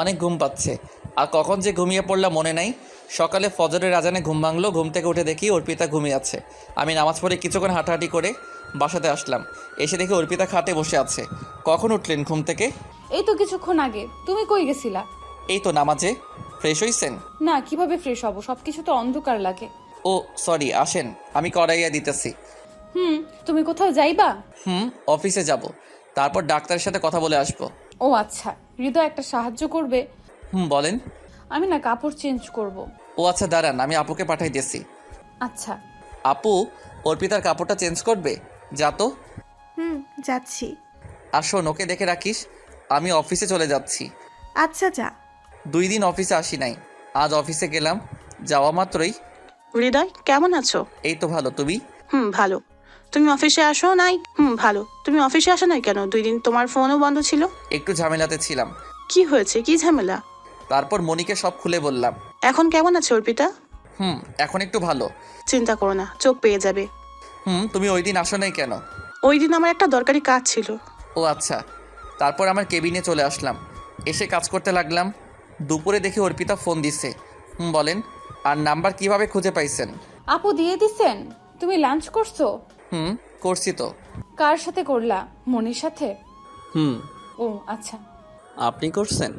অনেক ঘুম পাচ্ছে, আর কখন যে ঘুমিয়ে পড়লাম মনে নাই। সকালে ফজরের আজানে ঘুম ভাঙলো, ঘুম থেকে উঠে দেখি অর্পিতা ঘুমিয়ে আছে। আমি নামাজ পড়ে কিছুক্ষণ হাঁটাহাঁটি করে বাসাতে আসলাম। এসে দেখি অর্পিতা খাটে বসে আছে। কখন উঠলেন ঘুম থেকে? এই তো কিছুক্ষণ আগে। তুমি কই গেছিলা? এই তো নামাজে। ফ্রেশ হইছেন? না, কিভাবে ফ্রেশ হব? সবকিছু তো অন্ধকার লাগে। ও সরি, আসেন, আমি করাইয়া দিতেছি। তুমি কোথাও যাইবা? অফিসে যাব, তারপর ডাক্তারের সাথে কথা বলে আসবো। ও আচ্ছা, হৃদয় একটা সাহায্য করবে? বলেন। আমি না কাপড় চেঞ্জ করব। ও আচ্ছা, দাঁড়ান, আমি আপুকে পাঠাই দিয়েছি। আচ্ছা। আপু, অর্পিতার কাপড়টা চেঞ্জ করবে, যা তো। যাচ্ছি। আর শোন, ওকে দেখে রাখিস, আমি অফিসে চলে যাচ্ছি। আচ্ছা যা। 2 দিন অফিসে আসি নাই, আজ অফিসে গেলাম। যাওয়া মাত্রই। হৃদয়, কেমন আছো? এই তো ভালো, তুমি? ভালো। তুমি অফিসে আসো নাই? ভালো। তুমি অফিসে আসো নাই কেন? 2 দিন তোমার ফোনও বন্ধ ছিল। একটু ঝামেলাতে ছিলাম। কি হয়েছে? কি ঝামেলা? তারপর মনিকে সব খুলে বললাম। এখন কেমন আছে অর্পিতা? এখন একটু ভালো। চিন্তা করো না, চোখ পেয়ে যাবে। তুমি ওই দিন আসো নাই কেন? ওই দিন আমার একটা দরকারি কাজ ছিল। ও আচ্ছা। তারপর আমার কেবিনে চলে আসলাম, এসে কাজ করতে লাগলাম। দুপুরে দেখি অর্পিতা ফোন দিছে। বলেন। আর নাম্বার কিভাবে খুঁজে পাইছেন? আপু দিয়ে দিছেন। তুমি লাঞ্চ করছো? করছি তো। কার সাথে করলা? মনির সাথে? ও আচ্ছা। আপনি করছেন?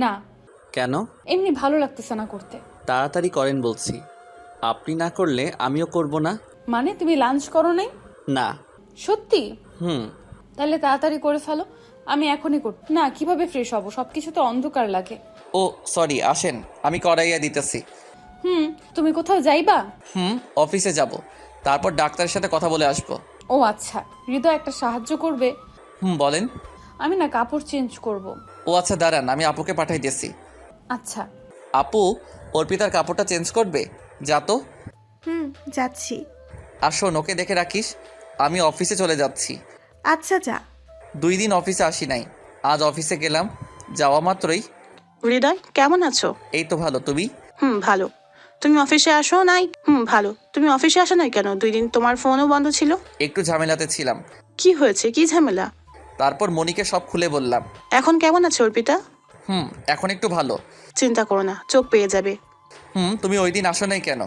না। কেন? এমনি ভালো লাগতেছে না করতে। তাড়াতাড়ি করেন বলছি, আপনি না করলে আমিও করব না। মানে তুমি লাঞ্চ করো নাই? না। সত্যি? তাহলে তাড়াতাড়ি করে ফেলো, আমি এখনই কর। না, কিভাবে ফ্রেশ হব? সবকিছু তো অন্ধকার লাগে। ও সরি, আসেন, আমি করাইয়া দিতেছি। তুমি কোথাও যাইবা? অফিসে যাব, তারপর ডাক্তারের সাথে কথা বলে আসবো। ও আচ্ছা, হৃদয় একটা সাহায্য করবে? বলেন। আমি না কাপড় চেঞ্জ করব। ও আচ্ছা, দাঁড়ান, আমি আপুকে পাঠাই দিয়েছি। আচ্ছা। আপু, অর্পিতার কাপড়টা চেঞ্জ করবে? যা তো। যাচ্ছি। আর শোন, ওকে দেখে রাখিস, আমি অফিসে চলে যাচ্ছি। আচ্ছা যা। 2 দিন অফিসে আসি নাই, আজ অফিসে গেলাম। যাওয়া মাত্রই। হৃদয় কেমন আছো? এই তো ভালো, তুমি? ভালো। তুমি অফিসে আসো নাই? ভালো। তুমি অফিসে আসো নাই কেন? 2 দিন তোমার ফোনও বন্ধ ছিল। একটু ঝামেলাতে ছিলাম। কি হয়েছে? কি ঝামেলা? তারপর মনিকে সব খুলে বললাম। এখন কেমন আছে অর্পিতা? এখন একটু ভালো। চিন্তা করো না, চোখ পেয়ে যাবে। তুমি ওই দিন আসো নাই কেন?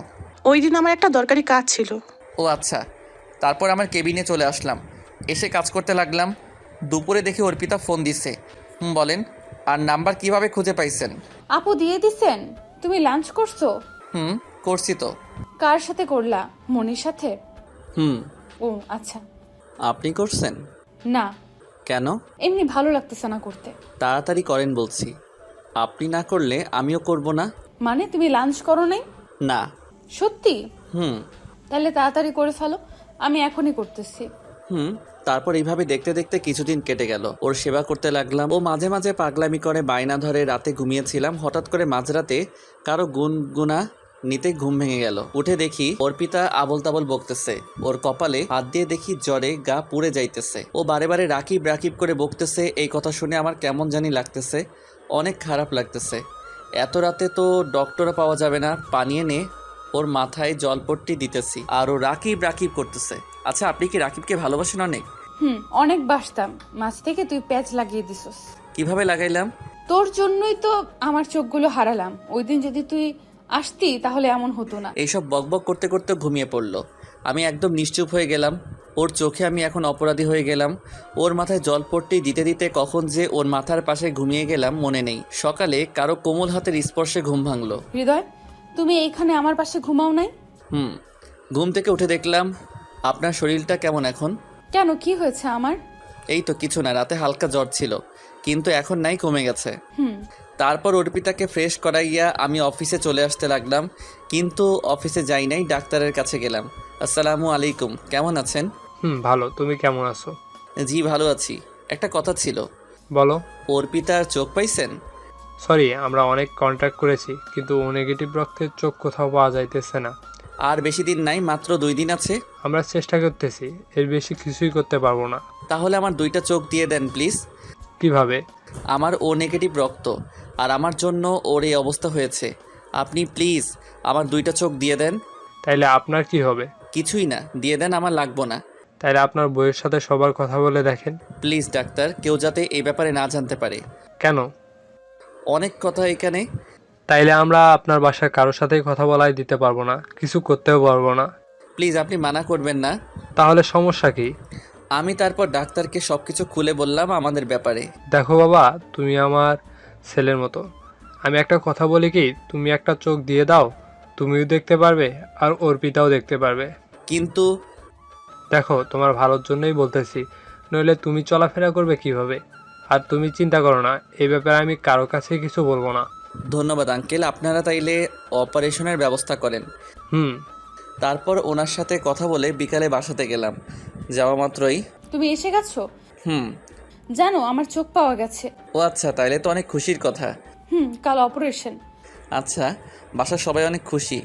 ওই দিন আমার একটা দরকারি কাজ ছিল। ও আচ্ছা। তারপর আমার কেবিনে চলে আসলাম, এসে কাজ করতে লাগলাম। দুপুরে দেখে অর্পিতা ফোন দিছে। বলেন। আর নাম্বার কিভাবে খুঁজে পাইছেন? আপু দিয়ে দিছেন। তুমি লাঞ্চ করছো? করছি তো। কার সাথে করলা? মনির সাথে? ও আচ্ছা। আপনি করছেন? না, কেন? এমনি ভালো লাগতেছে না করতে। তাড়াতাড়ি করেন বলছি। আপনি না করলে আমিও করব না। মানে তুমি লাঞ্চ করো নাই? না। সত্যি? হুম। তাহলে তাড়াতাড়ি করে ফেলো, আমি এখনই করতেছি। তারপর এইভাবে দেখতে দেখতে কিছুদিন কেটে গেল। ওর সেবা করতে লাগলাম। ও মাঝে মাঝে পাগলামি করে বায়না ধরে। রাতে ঘুমিয়েছিলাম, হঠাৎ করে মাঝরাতে কারো গুনগুনা নিতে ঘুম ভেঙে গেল। উঠে দেখি অর্পিতা আবল তাবল বকতেছে। ওর কপালে হাত দিয়ে দেখি জ্বরে গা পুড়ে যাইতেছে। ও বারে বারে রাকিব রাকিব করে বকতেছে। এই কথা শুনে আমার কেমন জানি লাগতেছে, অনেক খারাপ লাগতেছে। এত রাতে তো ডক্টরও পাওয়া যাবে না। পানি এনে ওর মাথায় জলপট্টি দিতেছি আর ও রাকিব রাকিব করতেছে। আচ্ছা, আপনি কি রাকিবকে ভালোবাসেন? অনেক। অনেক বাসতাম, মাঝ থেকে তুই প্যাচ লাগিয়ে দিছস। কিভাবে লাগাইলাম? তোর জন্যই তো আমার চোখগুলো হারালাম। ওই দিন যদি তুই আসতি তাহলে এমন হতো না। এইসব বকবক করতে করতে ঘুমিয়ে পড়লো। আমি একদম নিশ্চুপ হয়ে গেলাম। ওর চোখে আমি এখন অপরাধী হয়ে গেলাম। ওর মাথায় জলপট্টি দিতে দিতে কখন যে ওর মাথার পাশে ঘুমিয়ে গেলাম মনে নেই। সকালে কারো কোমল হাতের স্পর্শে ঘুম ভাঙলো। হৃদয়, তুমি এইখানে আমার পাশে ঘুমাও নাই? ঘুম থেকে উঠে দেখলাম। আপনার শরীরটা কেমন এখন? কেন, কি হয়েছে আমার? এই তো কিছু না, রাতে হালকা জ্বর ছিল, কিন্তু এখন নাই, কমে গেছে। তারপর অর্পিতাকে ফ্রেশ করাইয়া আমি অফিসে চলে আসতে লাগলাম। কিন্তু অফিসে যাই নাই, ডাক্তারের কাছে গেলাম। আসসালামু আলাইকুম, কেমন আছেন? ভালো। তুমি কেমন আছো? জি ভালো আছি। একটা কথা ছিল। বলো। অর্পিতার চোখ পাইছেন? সরি, আমরা অনেক কন্ট্যাক্ট করেছি, কিন্তু ও নেগেটিভ রক্তের চোখ কোথাও পাওয়া যাইতেছে না। আর বেশি দিন নাই, মাত্র 2 দিন আছে। আমরা চেষ্টা করতেছি, এর বেশি কিছুই করতে পারবো না। তাহলে আমার 2টা চোখ দিয়ে দেন প্লিজ। কিভাবে? আমার ও নেগেটিভ রক্ত, আর আমার জন্য ওর এই অবস্থা হয়েছে। আপনি প্লিজ আমার 2টা চোখ দিয়ে দেন। তাইলে আপনার কি হবে? কিছুই না, দিয়ে দেন, আমার লাগবো না। তাইলে আপনার বইয়ের সাথে সবার কথা বলে দেখেন। প্লিজ ডাক্তার, কেউ যাতে এই ব্যাপারে না জানতে পারে। কেন? অনেক কথা এখানে। তাইলে আমরা আপনার বাসায় কারোর সাথেই কথা বলাই দিতে পারবো না, কিছু করতেও পারবো না। প্লিজ আপনি মানা করবেন না। তাহলে সমস্যা কি? আমি তারপর ডাক্তারকে সব কিছু খুলে বললাম আমাদের ব্যাপারে। দেখো বাবা, তুমি আমার ছেলের মতো। আমি একটা কথা বলি কি, তুমি একটা চোখ দিয়ে দাও, তুমিও দেখতে পারবে আর অর্পিতাও দেখতে পারবে। কিন্তু দেখো, তোমার ভালোর জন্যই বলতেছি, নইলে তুমি চলাফেরা করবে কিভাবে? আর তুমি চিন্তা করো না, এই ব্যাপারে আমি কারো কাছে কিছু বলবো না। ধন্যবাদ আঙ্কেল, আপনারা তাইলে অপারেশনের ব্যবস্থা করেন। তারপর ওনার সাথে কথা বলে বিকালে বাসাতে গেলাম। যাওয়া মাত্রই। তুমি এসে গেছো? জানো, আমার চোখ পাওয়া গেছে। ও আচ্ছা, তাইলে তো অনেক খুশির কথা। কাল অপারেশন। আচ্ছা, বাসার সবাই অনেক খুশি,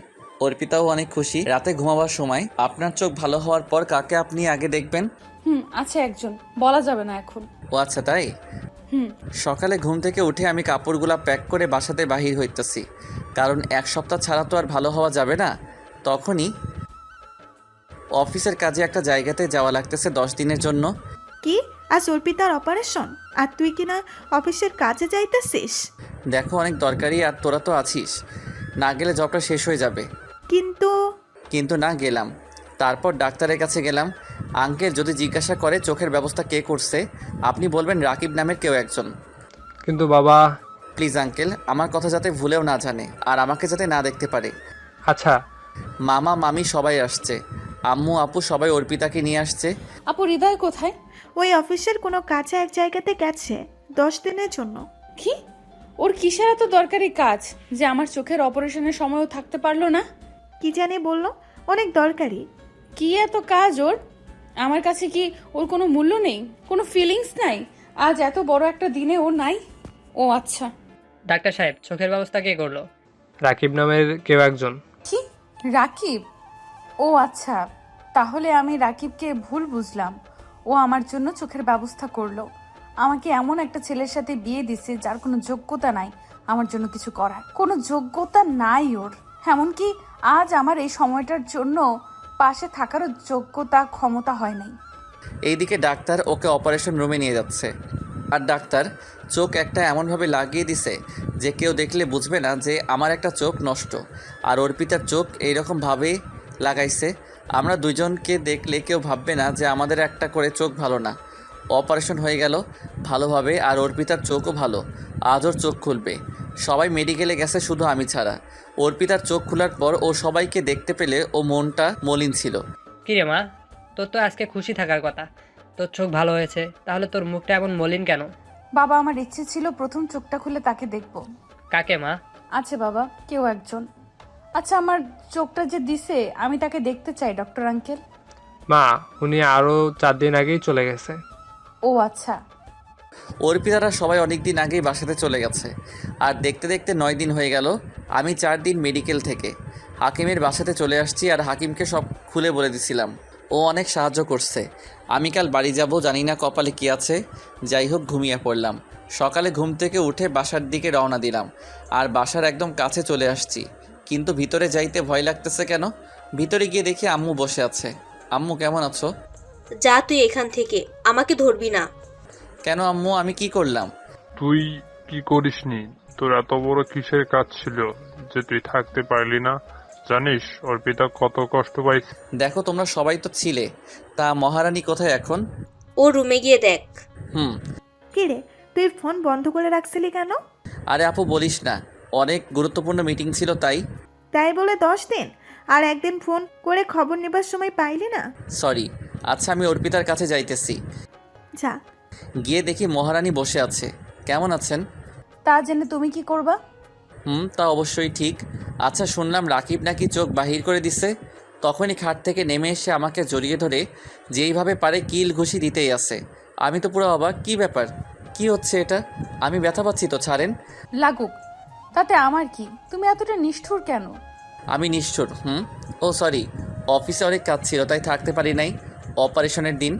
অর্পিতাও অনেক খুশি। রাতে ঘুমাবার সময় আপনার চোখ ভালো হওয়ার পর কাকে আপনি আগে দেখবেন? আছে একজন, বলা যাবে না এখন। ও আচ্ছা, তাই। সকালে ঘুম থেকে উঠে আমি কাপড়গুলা প্যাক করে বাসাতে বাহির হইতেছি, কারণ 1 সপ্তাহ ছাড়া তো আর ভালো হওয়া যাবে না। তখনই অফিসের কাজে একটা জায়গাতে যাওয়া লাগতেছে 10 দিনের জন্য। কি, আজ অর্পিতার অপারেশন আর তুই কিনা অফিসের কাজে যাইতেছিস? দেখো, অনেক দরকারি, আর তোরা তো আছিস, না গেলে জবটা শেষ হয়ে যাবে। কিন্তু না গেলাম। তারপর ডাক্তারের কাছে গেলাম। আঙ্কেল যদি জিজ্ঞাসা করে চোখের ব্যবস্থা কে করছে, আপনি বলবেন রাকিব নামের কেউ একজন। কিন্তু বাবা। প্লিজ আঙ্কেল, আমার কথা যাতে ভুলেও না জানে আর আমাকে যাতে না দেখতে পারে। আচ্ছা। মামা মামি সবাই আসছে, আম্মু আপু সবাই অর্পিতাকে নিয়ে আসছে। আপু, হৃদয় কোথায়? ওই অফিসের কোনো কাজে এক জায়গাতে গেছে 10 দিনের জন্য। কি? ওর কিসের এত দরকারি কাজ যে আমার চোখের অপারেশনের সময়ও থাকতে পারলো না? কি জানি বললো, অনেক দরকারি। কি এত কাজ ওর? আমার কাছে কি ওর কোনো মূল্য নেই, কোনো ফিলিংস নাই? আজ এত বড় একটা দিনে ওর নাই? ও আচ্ছা। ডাক্তার সাহেব, চোখের ব্যবস্থা কে করলো? রাকিব নামের কেউ একজন। কি? রাকিব? ও আচ্ছা, তাহলে আমি রাকিবকে ভুল বুঝলাম। ও আমার জন্য চোখের ব্যবস্থা করলো, আমাকে এমন একটা ছেলের সাথে বিয়ে দিছে যার কোনো যোগ্যতা নাই আমার জন্য কিছু করার। কোনো যোগ্যতা নাই ওর, এমনকি আজ আমার এই সময়টার জন্য পাশে থাকারও যোগ্যতা ক্ষমতা হয় নাই। এইদিকে ডাক্তার ওকে অপারেশন রুমে নিয়ে যাচ্ছে, আর ডাক্তার চোখ একটা এমনভাবে লাগিয়ে দিছে যে কেউ দেখলে বুঝবে না যে আমার একটা চোখ নষ্ট, আর অর্পিতার চোখ এইরকমভাবে লাগাইছে আমরা দুজনকে দেখলে কেউ ভাববে না যে আমাদের একটা করে চোখ ভালো না। অপারেশন হয়ে গেল ভালোভাবে, আর অর্পিতার চোখও ভালো, আজ ওর চোখ খুলবে। সবাই মেডিকেলে গেছে শুধু আমি ছাড়া। অর্পিতার চোখ খোলার পর ও সবাইকে দেখতে পেলে ও মনটা মলিন ছিল। কিরে মা, তোর তো আজকে খুশি থাকার কথা, তোর চোখ ভালো হয়েছে, তাহলে তোর মুখটা এমন মলিন কেন? বাবা, আমার ইচ্ছে ছিল প্রথম চোখটা খুলে তাকে দেখবো। কাকে মা? আছে বাবা, কেউ একজন। আচ্ছা, আমার চোখটা যে দিছে আমি তাকে দেখতে চাই ডক্টর আঙ্কেল। মা, উনি আরও 4 দিন আগেই চলে গেছে। ও আচ্ছা। অর্পিতারা সবাই অনেক দিন আগেই বাসাতে চলে গেছে, আর দেখতে দেখতে 9 দিন হয়ে গেল। আমি 4 দিন মেডিকেল থেকে হাকিমের বাসাতে চলে আসছি, আর হাকিমকে সব খুলে বলে দিছিলাম। ও অনেক সাহায্য করছে। আমি কাল বাড়ি যাব, জানি না কপালে কী আছে। যাই হোক, ঘুমিয়ে পড়লাম। সকালে ঘুম থেকে উঠে বাসার দিকে রওনা দিলাম, আর বাসার একদম কাছে চলে আসছি, কিন্তু ভিতরে যাইতে ভয় লাগতেছে কেন। ভিতরে গিয়ে দেখি আম্মু বসে আছে। আম্মু, কেমন আছো? যা তুই এখান থেকে, আমাকে ধরবি না। কেন আম্মু, আমি কি করলাম? তুই কি করিসনি? তোর এত বড় কিসের কাজ ছিল যে তুই থাকতে পারলি না? জানিস অর্পিতা কত কষ্ট পাইছে? দেখো, তোমরা সবাই তো ছিলে, তা মহারানী কোথায় এখন? ও রুমে গিয়ে দেখ। কিরে, তুই ফোন বন্ধ করে রাখছিলি কেন? আরে আপু, বলিস না, অনেক গুরুত্বপূর্ণ মিটিং ছিল তাই। তাই বলে 10 দিন আর একদিন ফোন করে খবর নেবার সময় পাইলি না? সরি। আচ্ছা, আমি অর্পিতার কাছে যাইতেছি। যা। গিয়ে দেখি মহারানী বসে আছে। কেমন আছেন? তা জেনে তুমি কি করবা? তা অবশ্যই ঠিক। আচ্ছা, শুনলাম রাকিব নাকি চোখ বাহির করে দিছে। তখনই খাট থেকে নেমে এসে আমাকে জড়িয়ে ধরে যেইভাবে পারে কিল ঘুষি দিতেই আছে। আমি তো পুরো অবাক। কি ব্যাপার? কি হচ্ছে এটা? আমি ব্যথা পাচ্ছি তো, ছাড়েন। লাগুক, তাতে আমার কি? তুমি এতটা নিষ্ঠুর কেন? আমি নিষ্ঠুর? ও সরি, অফিসে অনেক কাজ ছিল তাই থাকতে পারি নাই। অপারেশনের দিন।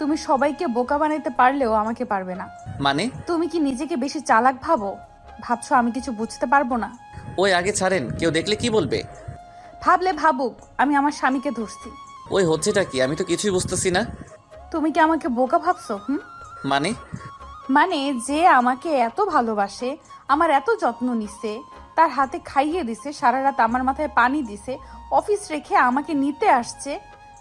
তুমি সবাইকে বোকা বানাইতে পারলেও আমাকে পারবে না। মানে? তুমি কি নিজেকে বেশি চালাক ভাবছো আমি কিছু বুঝতে পারবো না? ওই আগে ছাড়েন, কেউ দেখলে কি বলবে? ভাবলে ভাবুক, আমি আমার স্বামীকে ধরছি। ওই হচ্ছেটা কি? আমি তো কিছুই বুঝতেছি না। তুমি কি আমাকে বোকা ভাবছো? মানে? মানে যে আমাকে এত ভালোবাসে, আমার এত যত্ন নিছে, তার হাতে খাইয়ে দিছে, সারা রাত আমার মাথায় পানি দিছে, অফিস রেখে আমাকে নিতে আসছে,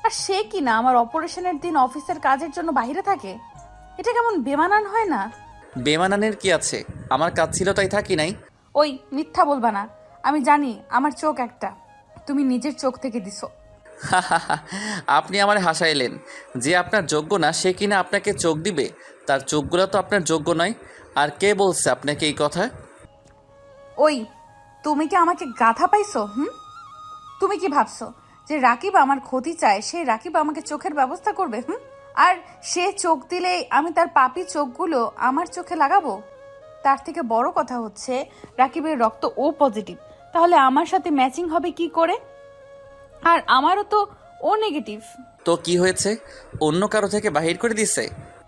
আর সে কি না আমার অপারেশনের দিন অফিসের কাজের জন্য বাইরে থাকে? এটা কেমন বেমানান হয় না? বেমানানের কি আছে? আমার কাজ ছিল তাই থাকি নাই। ওই মিথ্যা বলবা না, আমি জানি আমার চোখ একটা, তুমি নিজের চোখ থেকে দিছো। আপনি আমার হাসাইলেন। যে আপনার যোগ্য না সে কিনা আপনাকে চোখ দিবে? তার চোখগুলো তো আপনার যোগ্য নয়। আর কে বলছে আপনাকে এই কথা? ওই, তুমি কি আমাকে গাধা পাইছো? তুমি কি ভাবছো যে রাকিব আমার ক্ষতি চায়, সেই রাকিব আমাকে চোখের ব্যবস্থা করবে? আর সে চোখ দিলেই আমি তার পাপি চোখগুলো আমার চোখে লাগাবো? তার থেকে বড় কথা হচ্ছে রাকিবের রক্ত ও পজিটিভ, তাহলে আমার সাথে ম্যাচিং হবে কি করে? আর আমারও তো ও নেগেটিভ। তো কি হয়েছে? অন্য কারো থেকে বাহির করে দিছে?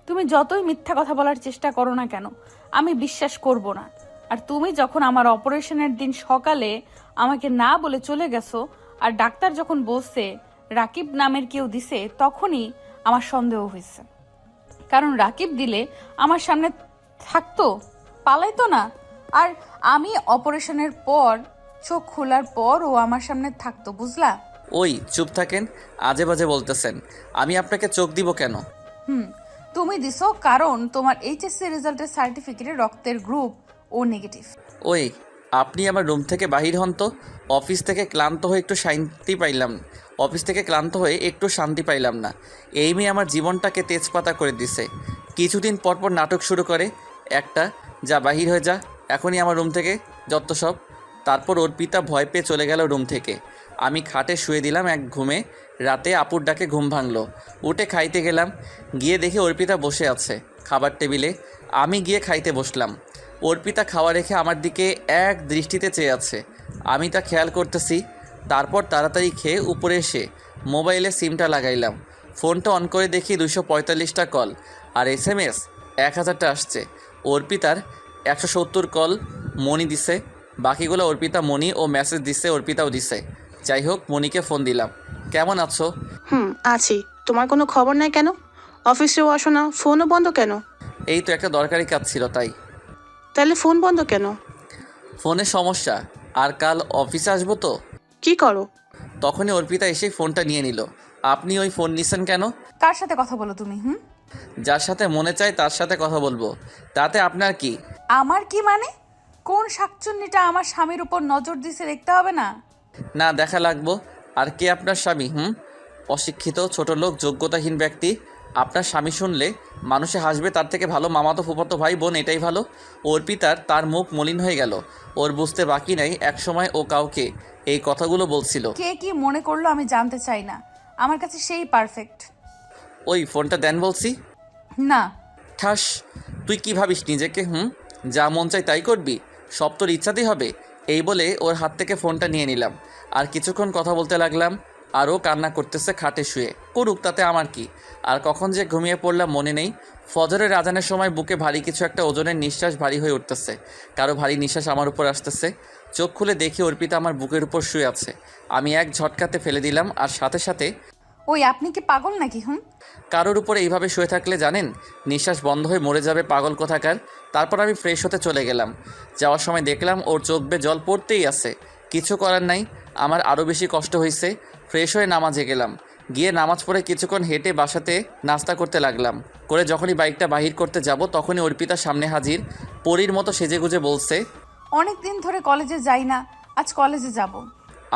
তুমি যতই মিথ্যা কথা বলার চেষ্টা করো না কেন, আমি বিশ্বাস করব না। আর তুমি যখন আমার অপারেশনের দিন সকালে আমাকে না বলে চলে গেছো, আর ডাক্তার যখন বলছে রাকিব নামের কেউ দিছে, তখনই আমার সন্দেহ হয়েছে। কারণ রাকিব দিলে আমার সামনে থাকতো, পালাইতো না। আর আমি অপারেশনের পর, চোখ খোলার পর ও আমার সামনে থাকতো, বুঝলা? ওই চুপ থাকেন, আজে বাজে বলতেছেন। আমি আপনাকে চোখ দিব কেন? তুমি দিছো কারণ তোমার এইচএসসি রেজাল্টের সার্টিফিকেটে রক্তের গ্রুপ ও নেগেটিভ। ওই, আপনি আমার রুম থেকে বাহির হন তো। অফিস থেকে ক্লান্ত হয়ে একটু শান্তি পাইলাম না। এই মেয়ে আমার জীবনটাকে তেজপাতা করে দিছে। কিছুদিন পরপর নাটক শুরু করে একটা, যা বাহির হয়ে যা এখনই আমার রুম থেকে, যত সব। তারপর অর্পিতা ভয় পেয়ে চলে গেল রুম থেকে। আমি খাটে শুয়ে দিলাম এক ঘুমে। রাতে আপুর ডাকে ঘুম ভাঙলো। উঠে খাইতে গেলাম, গিয়ে দেখি অর্পিতা বসে আছে খাবার টেবিলে। আমি গিয়ে খাইতে বসলাম। অর্পিতা খাওয়া রেখে আমার দিকে এক দৃষ্টিতে চেয়ে আছে। আমি তা খেয়াল করতেছি। তারপর তাড়াতাড়ি খেয়ে উপরে এসে মোবাইলে সিমটা লাগাইলাম। ফোনটা অন করে দেখি 245টা কল আর SMS 1000টা আসছে। অর্পিতার 170 কল মনি দিছে, বাকিগুলো অর্পিতা মনি ও মেসেজ দিছে অর্পিতাও দিছে। যাই হোক, মনিকে ফোন দিলাম। কেমন আছো? আছি। তোমার কোনো খবর নাই কেন? অফিসেও আসো না, ফোনও বন্ধ কেন? এই তো একটা দরকারি কাজ ছিল তাই। তাহলে ফোন বন্ধ কেন? ফোনের সমস্যা, আর কাল অফিসে আসবো তো। কি করো? তখনই অর্পিতা এসে ফোনটা নিয়ে নিল। আপনি ওই ফোন নিছেন কেন? কার সাথে কথা বলো তুমি? যার সাথে মনে চায় তার সাথে কথা বলবো, তাতে আপনার কি? আমার কি মানে? কোন শাকচুন্নিটা আমার স্বামীর উপর নজর দিছে দেখতে হবে না? না দেখা লাগবো। আর কে আপনার স্বামী? অশিক্ষিত, ছোট লোক, যোগ্যতাহীন ব্যক্তি। আপনার স্বামী শুনলে মানুষে হাসবে, তার থেকে ভালো মামাতো ফুফাতো ভাই বোন, এটাই ভালো। অর্পিতার তার মুখ মলিন হয়ে গেল। ওর বুঝতে বাকি নাই একসময় ও কাউকে এই কথাগুলো বলছিল। কে কি মনে করলো আমি জানতে চাই না, আমার কাছে সেই পারফেক্ট। ওই ফোনটা দেন বলছি। না। ঠাস, তুই কি ভাবিস নিজেকে? যা মন চাই তাই করবি? সব তোর ইচ্ছাতেই হবে। এই বলে ওর হাত থেকে ফোনটা নিয়ে নিলাম। আর কিছুক্ষণ কথা বলতে লাগলাম। আরও কান্না করতেছে খাটে শুয়ে। করুক, তাতে আমার কি। আর কখন যে ঘুমিয়ে পড়লাম মনে নেই। ফজরের আজানের সময় বুকে ভারী কিছু একটা ওজনের নিঃশ্বাস ভারী হয়ে উঠতেছে। কারো ভারী নিঃশ্বাস আমার উপর আসতেছে। চোখ খুলে দেখি অর্পিতা আমার বুকের উপর শুয়ে আছে। আমি এক ঝটকাতে ফেলে দিলাম আর সাথে সাথে, ওই আপনি কি পাগল নাকি? কারোর উপরে এইভাবে শুয়ে থাকলে জানেন নিঃশ্বাস বন্ধ হয়ে মরে যাবে, পাগল কোথাকার। তারপর আমি ফ্রেশ হতে চলে গেলাম। যাওয়ার সময় দেখলাম ওর চোখ বেয়ে জল পড়তেই আছে। কিছু করার নাই, আমার আরও বেশি কষ্ট হয়েছে। ফ্রেশ হয়ে নামাজে গেলাম। গিয়ে নামাজ পড়ে কিছুক্ষণ হেঁটে বাসাতে নাস্তা করতে লাগলাম। করে যখনই বাইকটা বাহির করতে যাব তখনই অর্পিতার সামনে হাজির। পরীর মতো সেজেগুজে বলছে, অনেক দিন ধরে কলেজে যাই না, আজ কলেজে যাব।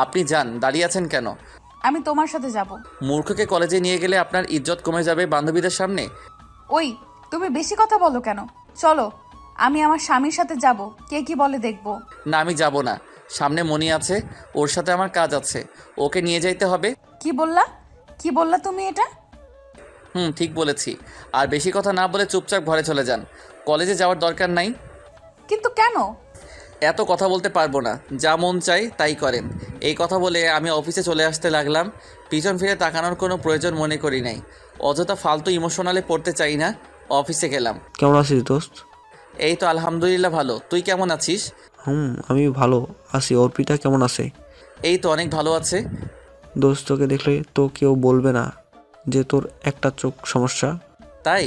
আপনি যান, দাঁড়িয়ে আছেন কেন? আমি তোমার সাথে যাব। মূর্খকে কলেজে নিয়ে গেলে আপনার ইজ্জত কমে যাবে বান্ধবীদের সামনে। ওই তুমি বেশি কথা বলো কেন? চলো, আমি আমার স্বামীর সাথে যাব, কে কি বলে দেখব। না, আমি যাব না। সামনে মনি আছে, ওর সাথে আমার কাজ আছে, ওকে নিয়ে যাইতে হবে। কি বললা তুমি এটা? ঠিক বলেছি। আর বেশি কথা না বলে চুপচাপ ঘরে চলে যান। কলেজে যাওয়ার দরকার নাই। কিন্তু কেন? এত কথা বলতে পারবো না, যা মন চাই তাই করেন। এই কথা বলে আমি অফিসে চলে আসতে লাগলাম। পিছন ফিরে তাকানোর কোনো প্রয়োজন মনে করি নাই। অযথা ফালতু ইমোশনালে পড়তে চাই না। অফিসে গেলাম। কেমন আছিস দোস্ত? এই তো আলহামদুলিল্লাহ ভালো। তুই কেমন আছিস? আমি ভালো আছি। অর্পিতা কেমন আছে? এই তো অনেক ভালো আছে। দোস্ত, তোকে দেখলে তো কেউ বলবে না যে তোর একটা চোখ সমস্যা? তাই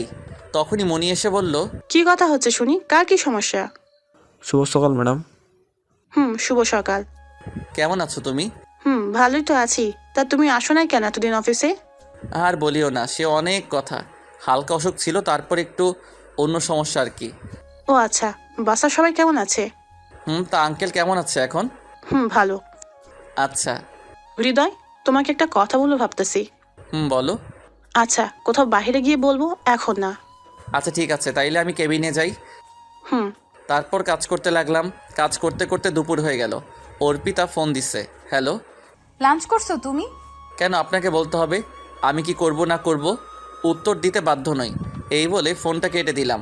তখনই মনি এসে বলল, কি কথা হচ্ছে শুনি? কার কি সমস্যা? শুভ সকাল ম্যাডাম। শুভ সকাল। কেমন আছো তুমি? ভালোই তো আছি। তা তুমি আসো নাই কেন এতদিন অফিসে? আর বলিও না, সে অনেক কথা। হালকা অসুখ ছিল, তারপর একটু অন্য সমস্যা আর কি। ও আচ্ছা, বাসার সবাই কেমন আছে? তা আঙ্কেল কেমন আছে এখন? ভালো। আচ্ছা। হৃদয়, তোমাকে একটা কথা বলবো ভাবতেছি। বলো। আচ্ছা, কোথাও বাইরে গিয়ে বলবো, এখন না। আচ্ছা ঠিক আছে, তাইলে আমি কেবিনে যাই। তারপর কাজ করতে লাগলাম। কাজ করতে করতে দুপুর হয়ে গেল। অর্পিতা ফোন দিছে। হ্যালো। লাঞ্চ করছো তুমি? কেন আপনাকে বলতে হবে? আমি কি করব না করব উত্তর দিতে বাধ্য নই। এই বলে ফোনটা কেটে দিলাম।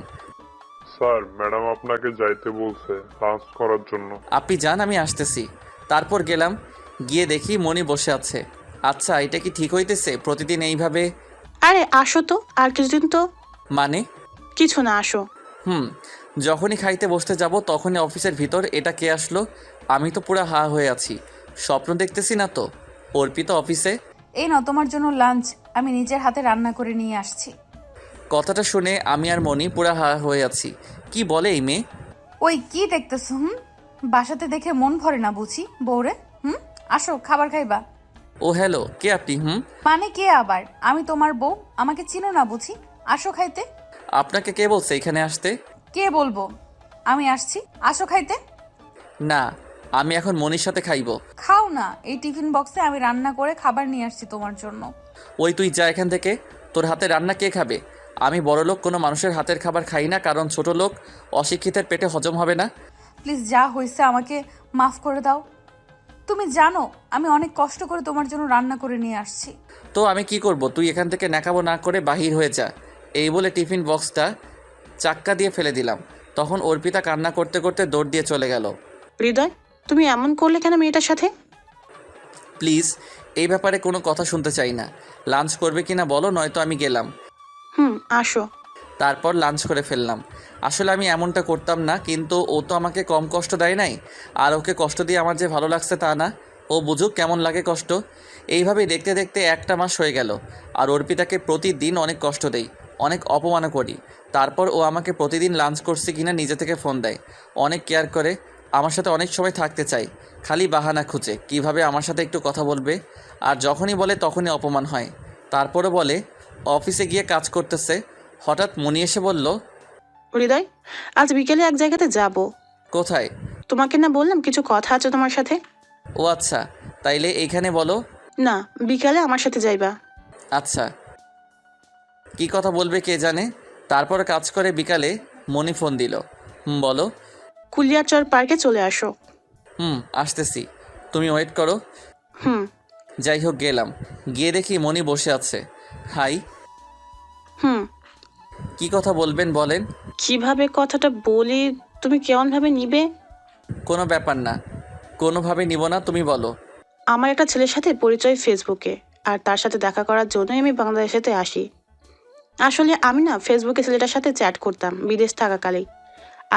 স্যার, ম্যাডাম আপনাকে যাইতে বলছে লাঞ্চ করার জন্য। আপনি যান, আমি আসতেছি। তারপর গেলাম। গিয়ে দেখি মনি বসে আছে। আচ্ছা, এটা কি ঠিক হইতেছে প্রতিদিন এইভাবে? আরে আসো তো, আর কিছুদিন তো। মানে? কিছু না, আসো। যখনই খাইতে বসতে যাব তখনই অফিসের ভিতর এটা কে আসলো? আমি তো পুরো হা হয়ে আছি। স্বপ্ন দেখতেছি না তো? অর্পিতা অফিসে। এই নাও তোমার জন্য লাঞ্চ, আমি নিজের হাতে রান্না করে নিয়ে আসছি। কথাটা শুনে আমি আর মনি পুরা হা হয়ে আছি। কি বলে এই মেয়ে? ওই কি দেখতেছো? বাসাতে দেখে মন ভরে না বুঝি বউরে? আসো, খাবার খাইবা। ও হ্যালো, কে আপনি? মানে কে আবার? আমি তোমার বউ, আমাকে চিনো না বুঝি? আসো খাইতে। আপনাকে কে বলছে এখানে আসতে? কে বলবো? আমি আসছি, আসো খাইতে। না, আমি এখন মনির সাথে খাইবো। খাও না, এই টিফিন বক্সে আমি রান্না করে খাবার নিয়ে আসছি তোমার জন্য। ওই তুই যা এখান থেকে। তোর হাতে রান্না কে খাবে? আমি বড়লোক কোনো মানুষের হাতের খাবার খাই না, কারণ ছোট লোক অশিক্ষিতের পেটে হজম হবে না। প্লিজ, যা হয়েছে আমাকে মাফ করে দাও। তুমি জানো আমি অনেক কষ্ট করে তোমার জন্য রান্না করে নিয়ে আসছি। তো আমি কি করব? তুই এখান থেকে নাকাবো না করে বাহির হয়ে যা। এই বলে টিফিন বক্সটা চাক্কা দিয়ে ফেলে দিলাম। তখন অর্পিতা কান্না করতে করতে দৌড় দিয়ে চলে গেল। হৃদয়, তুমি এমন করলে কেন মেয়েটার সাথে? প্লিজ, এই ব্যাপারে কোনো কথা শুনতে চাই না। লাঞ্চ করবে কিনা বলো, নয়তো আমি গেলাম। আসো। তারপর লাঞ্চ করে ফেললাম। আসলে আমি এমনটা করতাম না, কিন্তু ও তো আমাকে কম কষ্ট দেয় নাই। আর ওকে কষ্ট দিয়ে আমার যে ভালো লাগছে তা না। ও বুঝুক কেমন লাগে কষ্ট। এইভাবেই দেখতে দেখতে একটা মাস হয়ে গেল। আর অর্পিতাকে প্রতিদিন অনেক কষ্ট দেই, অনেক অপমানও করি। তারপর ও আমাকে প্রতিদিন লাঞ্চ করছে কিনা নিজে থেকে ফোন দেয়, অনেক কেয়ার করে, আমার সাথে অনেক সময় থাকতে চাই। খালি বাহানা খুঁজে কিভাবে আমার সাথে একটু কথা বলবে। আর যখনই বলে তখনই অপমান হয়। তারপরে বলে অফিসে গিয়ে কাজ করতেছে। হঠাৎ মনি এসে বলল, হৃদয়, আজ বিকেলে এক জায়গাতে যাব। কোথায়? তোমাকে না বললাম কিছু কথা আছে তোমার সাথে? ও আচ্ছা, তাইলে এইখানে বলো। না, বিকালে আমার সাথে যাইবা। আচ্ছা, কি কথা বলবে কে জানে। তারপর কাজ করে বিকালে মনি ফোন দিল। বলো। কুলিয়ারচর পার্কে চলে আসো। আসতেছি, তুমি ওয়েট করো। যাই হোক গেলাম, গিয়ে দেখি মনি বসে আছে। হাই। কি কথা বলবেন বলেন। কিভাবে কথাটা বলি তুমি কেমন ভাবে নিবে? কোনো ব্যাপার না, কোনোভাবে নিব না, তুমি বলো। আমার একটা ছেলের সাথে পরিচয় ফেসবুকে, আর তার সাথে দেখা করার জন্যই আমি বাংলাদেশেতে আসি। আসলে আমি না ফেসবুকে ছেলেটার সাথে চ্যাট করতাম বিদেশ থাকাকালেই।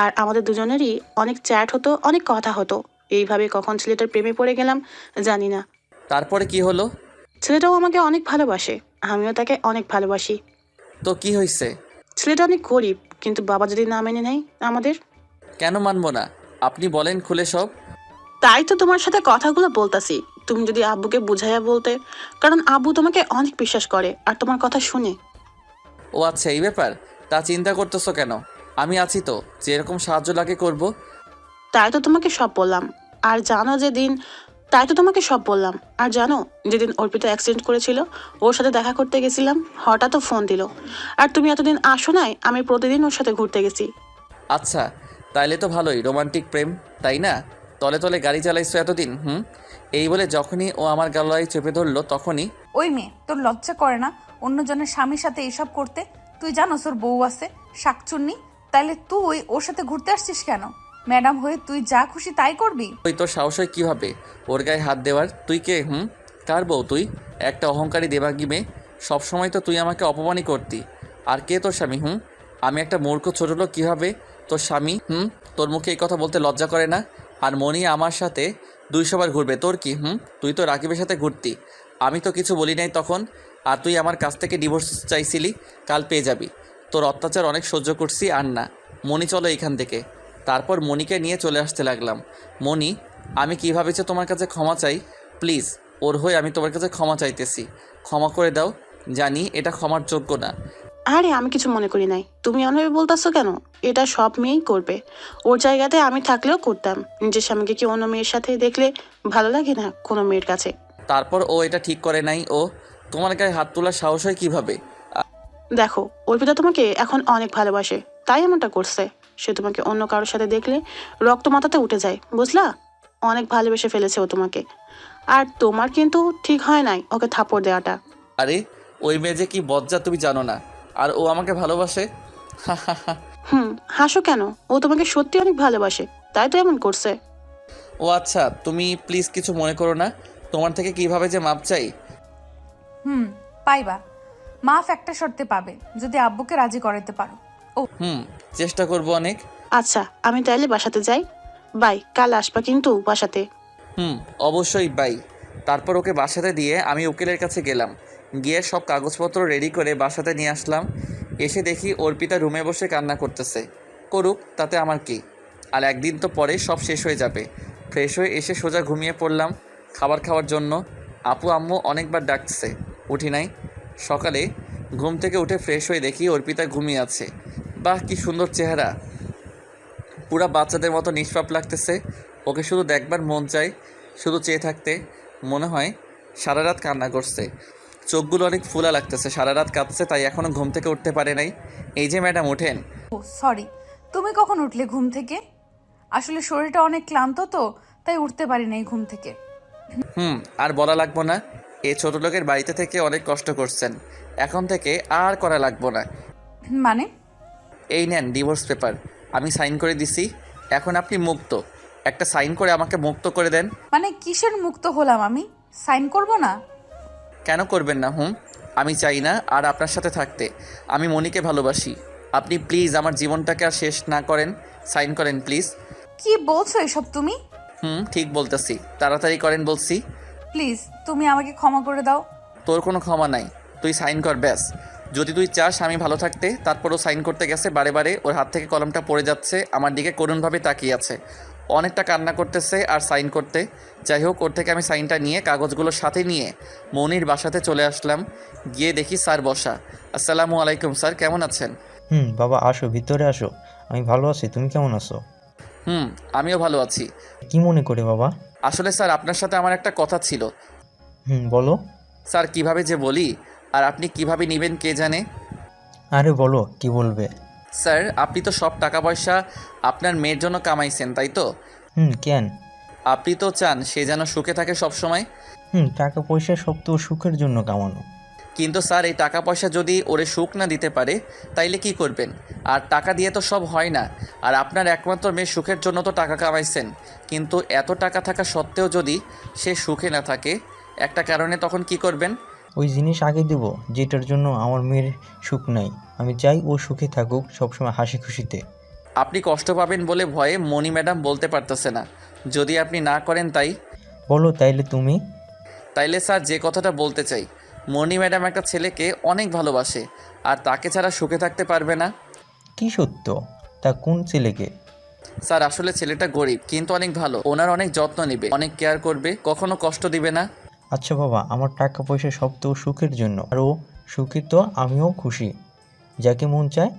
আর আমাদের দুজনেরই অনেক চ্যাট হতো, অনেক কথা হতো। এইভাবে কখন ছেলেটার প্রেমে পড়ে গেলাম জানি না। তারপরে কি হলো? ছেলেটাও আমাকে অনেক ভালোবাসে, আমিও তাকে অনেক ভালোবাসি। তো কি হয়েছে? ছেলেটা অনেক গরিব, কিন্তু বাবা যদি না মেনে নেয় আমাদের। কেন মানবো না? আপনি বলেন খুলে সব। তাই তো তোমার সাথে কথাগুলো বলতাছি, তুমি যদি আব্বুকে বুঝাইয়া বলতে, কারণ আব্বু তোমাকে অনেক বিশ্বাস করে আর তোমার কথা শুনে। ও আচ্ছা, এই ব্যাপার। তা চিন্তা করতেছো কেন? আমি আছি তো, যেরকম সাহায্য লাগে করব। তাই তো তোমাকে সব বললাম। আর জানো যেদিন অর্পিতা অ্যাক্সিডেন্ট করেছিল, ওর সাথে দেখা করতে গেছিলাম, হঠাৎ ফোন দিল। আর তুমি এতদিন আসো নাই, আমি প্রতিদিন ওর সাথে ঘুরতে গেছি। আচ্ছা, তাইলে তো ভালোই, রোমান্টিক প্রেম, তাই না? তলে তলে গাড়ি চালাইছো এতদিন। এই বলে যখনই ও আমার গলায় চেপে ধরলো তখনই। ওই মেয়ে, তোর লজ্জা করে না অন্যজনের স্বামীর সাথে এসব করতে? তুই জানোস ওর বউ আছে, শাকচুন্নি। তাইলে তুই ওর সাথে ঘুরতে আসছিস কেন? ম্যাডাম হয়ে তুই যা খুশি তাই করবি? ওই তোর সাহস হয় কীভাবে ওর গায়ে হাত দেওয়ার? তুই কে? কার বউ তুই? একটা অহংকারী দেবাঙ্গী মেয়ে। সবসময় তো তুই আমাকে অপমানই করতি। আর কে তোর স্বামী? আমি একটা মূর্খ ছোট লোক, কীভাবে তোর স্বামী? তোর মুখে এই কথা বলতে লজ্জা করে না? আর মনি আমার সাথে 200 বার ঘুরবে, তোর কি? তুই তো রাকিবের সাথে ঘুরতি, আমি তো কিছু বলি নাই তখন। আর তুই আমার কাছ থেকে ডিভোর্স চাইছিলি, কাল পেয়ে যাবি। তোর অত্যাচার অনেক সহ্য করছি, আর না। মনি চলো এখান থেকে। তারপর মনিকে নিয়ে চলে আসতে লাগলাম। মনি, আমি কীভাবে যে তোমার কাছে ক্ষমা চাই, প্লিজ, ওর হয়ে আমি তোমার কাছে ক্ষমা চাইতেছি। ক্ষমা করে দাও, জানি এটা ক্ষমার যোগ্য না। আরে আমি কিছু মনে করি নাই, তুমি অন্যভাবে বলতেছো কেন? এটা সব মেয়েই করবে। ওর জায়গাতে আমি থাকলেও করতাম। নিজের স্বামীকে কি অন্য মেয়ের সাথে দেখলে ভালো লাগে না কোনো মেয়ের কাছে? তারপর ও এটা ঠিক করে নাই। ও তোমার গায়ে হাত তোলার সাহস হয় কীভাবে? দেখো, অর্পিতা তোমাকে এখন অনেক ভালোবাসে, তাই এমনটা করছে। সে তোমাকে অন্য কারোর সাথে দেখলে রক্ত মাথাতে উঠে যায়, বুঝলা? অনেক ভালোবেসে ফেলেছে ও তোমাকে। আর তোমার কিন্তু ঠিক হয় নাই ওকে থাপড় দেওয়াটা। আরে ওই মেয়ে যে কি বজ্জা তুমি জানো না। আর ও আমাকে ভালোবাসে। হাসো কেন? ও তোমাকে সত্যি অনেক ভালোবাসে, তাই তো এমন করছে। ও আচ্ছা, তুমি প্লিজ কিছু মনে করো না। তোমার থেকে কিভাবে যে মাপ চাই। পাইবা। মাফ একটা শর্তে পাবে, যদি আব্বুকে রাজি করাতে পারো। চেষ্টা করব অনেক। আচ্ছা, আমি তাইলে বাসাতে যাই। বাই, কাল আসবা কিন্তু বাসাতে। অবশ্যই বাই। তারপর ওকে বাসাতে দিয়ে আমি উকিলের কাছে গেলাম। গিয়ে সব কাগজপত্র রেডি করে বাসাতে নিয়ে আসলাম। এসে দেখি অর্পিতা রুমে বসে কান্না করতেছে। করুক, তাতে আমার কি। আর একদিন তো পরে সব শেষ হয়ে যাবে। ফ্রেশ হয়ে এসে সোজা ঘুমিয়ে পড়লাম খাবার খাওয়ার জন্য। আপু আম্মু অনেকবার ডাকছে, উঠি নাই। সকালে ঘুম থেকে উঠে ফ্রেশ হয়ে দেখি অর্পিতা ঘুমিয়ে আছে। বাহ, কি সুন্দর চেহারা, পুরা বাচ্চাদের মতো নিষ্পাপ লাগতেছে। ওকে শুধু দেখবার মন চায়, শুধু চেয়ে থাকতে। মনে হয় সারা রাত কান্না করছে, চোখগুলো অনেক ফুলা লাগতেছে। সারা রাত কাঁদছে, তাই এখনও ঘুম থেকে উঠতে পারে নাই। এই যে ম্যাডাম, ওঠেন। ও সরি, তুমি কখন উঠলে ঘুম থেকে? আসলে শরীরটা অনেক ক্লান্ত তো, তাই উঠতে পারি নাই ঘুম থেকে। আর বলা লাগবো না। এই ছোট লোকের বাড়িতে থেকে অনেক কষ্ট করছেন, এখন থেকে আর করা লাগবো না। মানে? এই নেন ডিভোর্স পেপার, আমি সাইন করে দিছি। এখন আপনি মুক্ত। একটা সাইন করে আমাকে মুক্ত করে দেন। মানে কিসের মুক্ত হলাম আমি? সাইন করব না? কেন করবেন না? আমি চাই না আর আপনার সাথে থাকতে। আমি মনিকে ভালোবাসি। আপনি প্লিজ আমার জীবনটাকে আর শেষ না করেন। সাইন করেন প্লিজ। কি বলছো এসব তুমি? ঠিক বলতেছি, তাড়াতাড়ি করেন বলছি। প্লিজ তুমি আমাকে ক্ষমা করে দাও। তোর কোনো ক্ষমা নাই, তুই সাইন কর ব্যাস। যদি তুই চাস আমি ভালো থাকতে, তারপরও সাইন করতে গেছে, বারে বারে ওর হাত থেকে কলমটা পড়ে যাচ্ছে, আমার দিকে করুণভাবে তাকিয়ে আছে, অনেকটা কান্না করতেছে আর সাইন করতে। যাই হোক, ওর থেকে আমি সাইনটা নিয়ে কাগজগুলোর সাথে নিয়ে মনির বাসাতে চলে আসলাম। গিয়ে দেখি স্যার বসা। আসসালামু আলাইকুম স্যার, কেমন আছেন? বাবা আসো, ভিতরে আসো। আমি ভালো আছি, তুমি কেমন আছো? আমিও ভালো আছি। কি মনে করে বাবা? আসলে স্যার আপনার সাথে আমার একটা কথা ছিল। বলো। স্যার কিভাবে যে বলি আর আপনি কিভাবে নেবেন কে জানে। আরে বলো, কি বলবে? স্যার আপনি তো সব টাকা পয়সা আপনার মেয়ের জন্য কামাইছেন, তাই তো? কেন? আপনি তো চান সে যেন সুখে থাকে সব সময়। টাকা পয়সা সব তো সুখের জন্য কামানো। কিন্তু স্যার এই টাকা পয়সা যদি ওরে সুখ না দিতে পারে তাইলে কি করবেন? আর টাকা দিয়ে তো সব হয় না। আর আপনার একমাত্র মেয়ে সুখের জন্য তো টাকা কামাইছেন, কিন্তু এত টাকা থাকা সত্ত্বেও যদি সে সুখে না থাকে একটা কারণে, তখন কি করবেন? ওই জিনিস আগে দেব যেটার জন্য আমার মেয়ের সুখ নাই। আমি চাই ও সুখে থাকুক, সবসময় হাসি খুশিতে। আপনি কষ্ট পাবেন বলে ভয়ে মনি ম্যাডাম বলতে পারতেছে না। যদি আপনি না করেন তাই বলো, তাইলে তুমি? তাইলে স্যার যে কথাটা বলতে চাই, মনি ম্যাডাম একটা ছেলেকে অনেক ভালোবাসে আর তাকে ছাড়া সুখে থাকতে পারবে না। কি সত্য? তা কোন ছেলেকে? স্যার আসলে ছেলেটা গরিব কিন্তু অনেক ভালো, ওনার অনেক যত্ন নেবে, অনেক কেয়ার করবে, কখনো কষ্ট দিবে না। আচ্ছা বাবা, আমার টাকা পয়সা সব তো সুখের জন্য, আর ও সুখী তো আমিও খুশি। যাকে মন চায়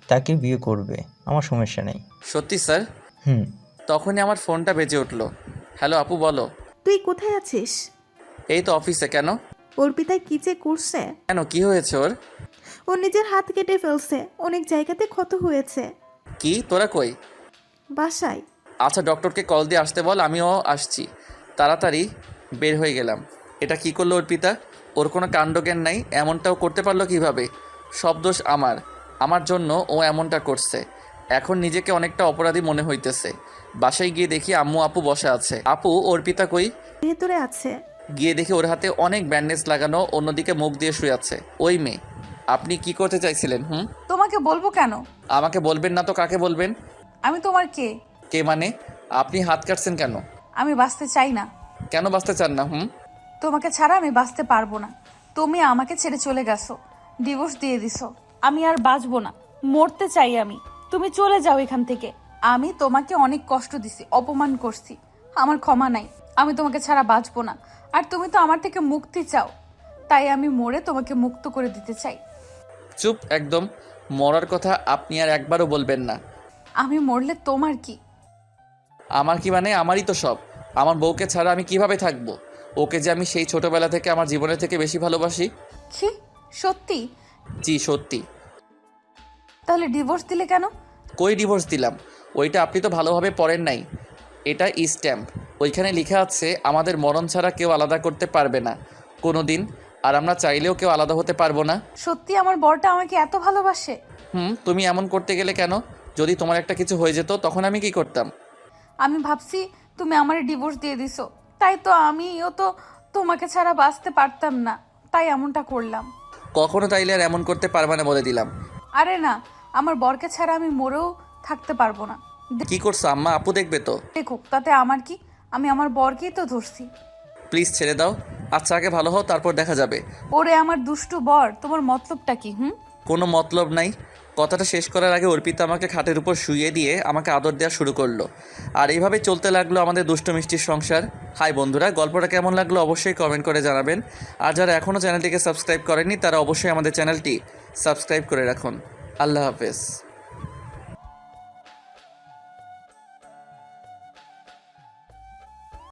তাকে বিয়ে করবে, আমার সমস্যা নেই। সত্যি স্যার? তখনই আমার ফোনটা বেজে উঠলো। হ্যালো আপু, বলো। তুই কোথায় আছিস? এই তো অফিসে। কেন? অর্পিতায় কি যে করছে। কেন, কি হয়েছে ওর? ও নিজের হাত কেটে ফেলছে, অনেক জায়গাতে ক্ষত হয়েছে। কি, তোরা কই? বাসায়। আচ্ছা ডক্টরকে কল দিয়ে আসতে বল, আমিও আসছি। তাড়াতাড়ি বের হয়ে গেলাম। এটা কি করলো অর্পিতা? ওর কোনো কাণ্ডজ্ঞান নাই, এমনটাও করতে পারলো কিভাবে? সব দোষ আমার জন্য ও এমনটা করছে। এখন নিজেকে অনেকটা অপরাধী মনে হইতেছে। বাসায় গিয়ে দেখি আম্মু আপু বসা আছে। আপু, অর্পিতা কই? ভেতরে আছে। গিয়ে দেখি ওর হাতে অনেক ব্যান্ডেজ লাগানো, অন্যদিকে মুখ দিয়ে শুয়ে আছে। ওই মেয়ে, আপনি কি করতে চাইছিলেন? তোমাকে বলবো কেন? আমাকে বলবেন না তো কাকে বলবেন? আমি তোমার কে? কে মানে? আপনি হাত কাটছেন কেন? আমি বাঁচতে চাই না। কেন বাঁচতে চান না? তোমাকে ছাড়া আমি বাঁচতে পারবো না। তুমি আমাকে ছেড়ে চলে গেছো, ডিভোর্স দিয়ে দিছো। আমি আর বাঁচবো না, মরতে চাই আমি। তুমি চলে যাও এখান থেকে। আমি তোমাকে অনেক কষ্ট দিছি, অপমান করছি, আমার ক্ষমা নাই। আমি তোমাকে ছাড়া বাঁচবো না। আর তুমি তো আমার থেকে মুক্তি চাও, তাই আমি মরে তোমাকে মুক্ত করে দিতে চাই। চুপ একদম। মরার কথা আপনি আর একবারও বলবেন না। আমি মরলে তোমার কি? আমার কি মানে? আমারই তো সব। আমার বউকে ছাড়া আমি কিভাবে থাকবো? ওকে যে আমি সেই ছোটবেলা থেকে আমার জীবনের থেকে বেশি ভালোবাসি। কি সত্যি? জি সত্যি। তাহলে ডিভোর্স দিলে কেন? কই ডিভোর্স দিলাম? ওইটা আপনি তো ভালোভাবে পড়েন নাই। এটা স্ট্যাম্প, ওইখানে লেখা আছে আমাদের মরণ ছাড়া কেউ আলাদা করতে পারবে না কোনো দিন, আর আমরা চাইলেও কেউ আলাদা হতে পারবো না। সত্যি আমার বরটা আমাকে এত ভালোবাসে? তুমি এমন করতে গেলে কেন? যদি তোমার একটা কিছু হয়ে যেত তখন আমি কি করতাম? আমি ভাবছি তুমি আমার ডিভোর্স দিয়ে দিছো, তাই তো আমিও তো তোমাকে ছাড়া বাঁচতে পারতাম না, তাই এমনটা করলাম। কখনো তাইলে আর এমন করতে পারবে না বলে দিলাম। আরে না, আমার বরকে ছাড়া আমি মরেও থাকতে পারবো না। কি করছো আম্মা? আপু দেখবে তো? দেখুক, তাতে আমার কি? আমি আমার বরকেই তো ধরছি। প্লিজ ছেড়ে দাও। আচ্ছা আগে ভালো হও, তারপর দেখা যাবে। ওরে আমার দুষ্টু বর, তোমার মতলবটা কি? কোনো মতলব নাই। কথাটা শেষ করার আগে অর্পিতা আমাকে খাটের উপর শুইয়ে দিয়ে আমাকে আদর দেওয়া শুরু করলো। আর এইভাবে চলতে লাগলো আমাদের দুষ্টু মিষ্টির সংসার। হাই বন্ধুরা, গল্পটা কেমন লাগলো অবশ্যই কমেন্ট করে জানাবেন। আর যারা এখনও চ্যানেলটিকে সাবস্ক্রাইব করেননি তারা অবশ্যই আমাদের চ্যানেলটি সাবস্ক্রাইব করে রাখুন। আল্লাহ হাফেজ।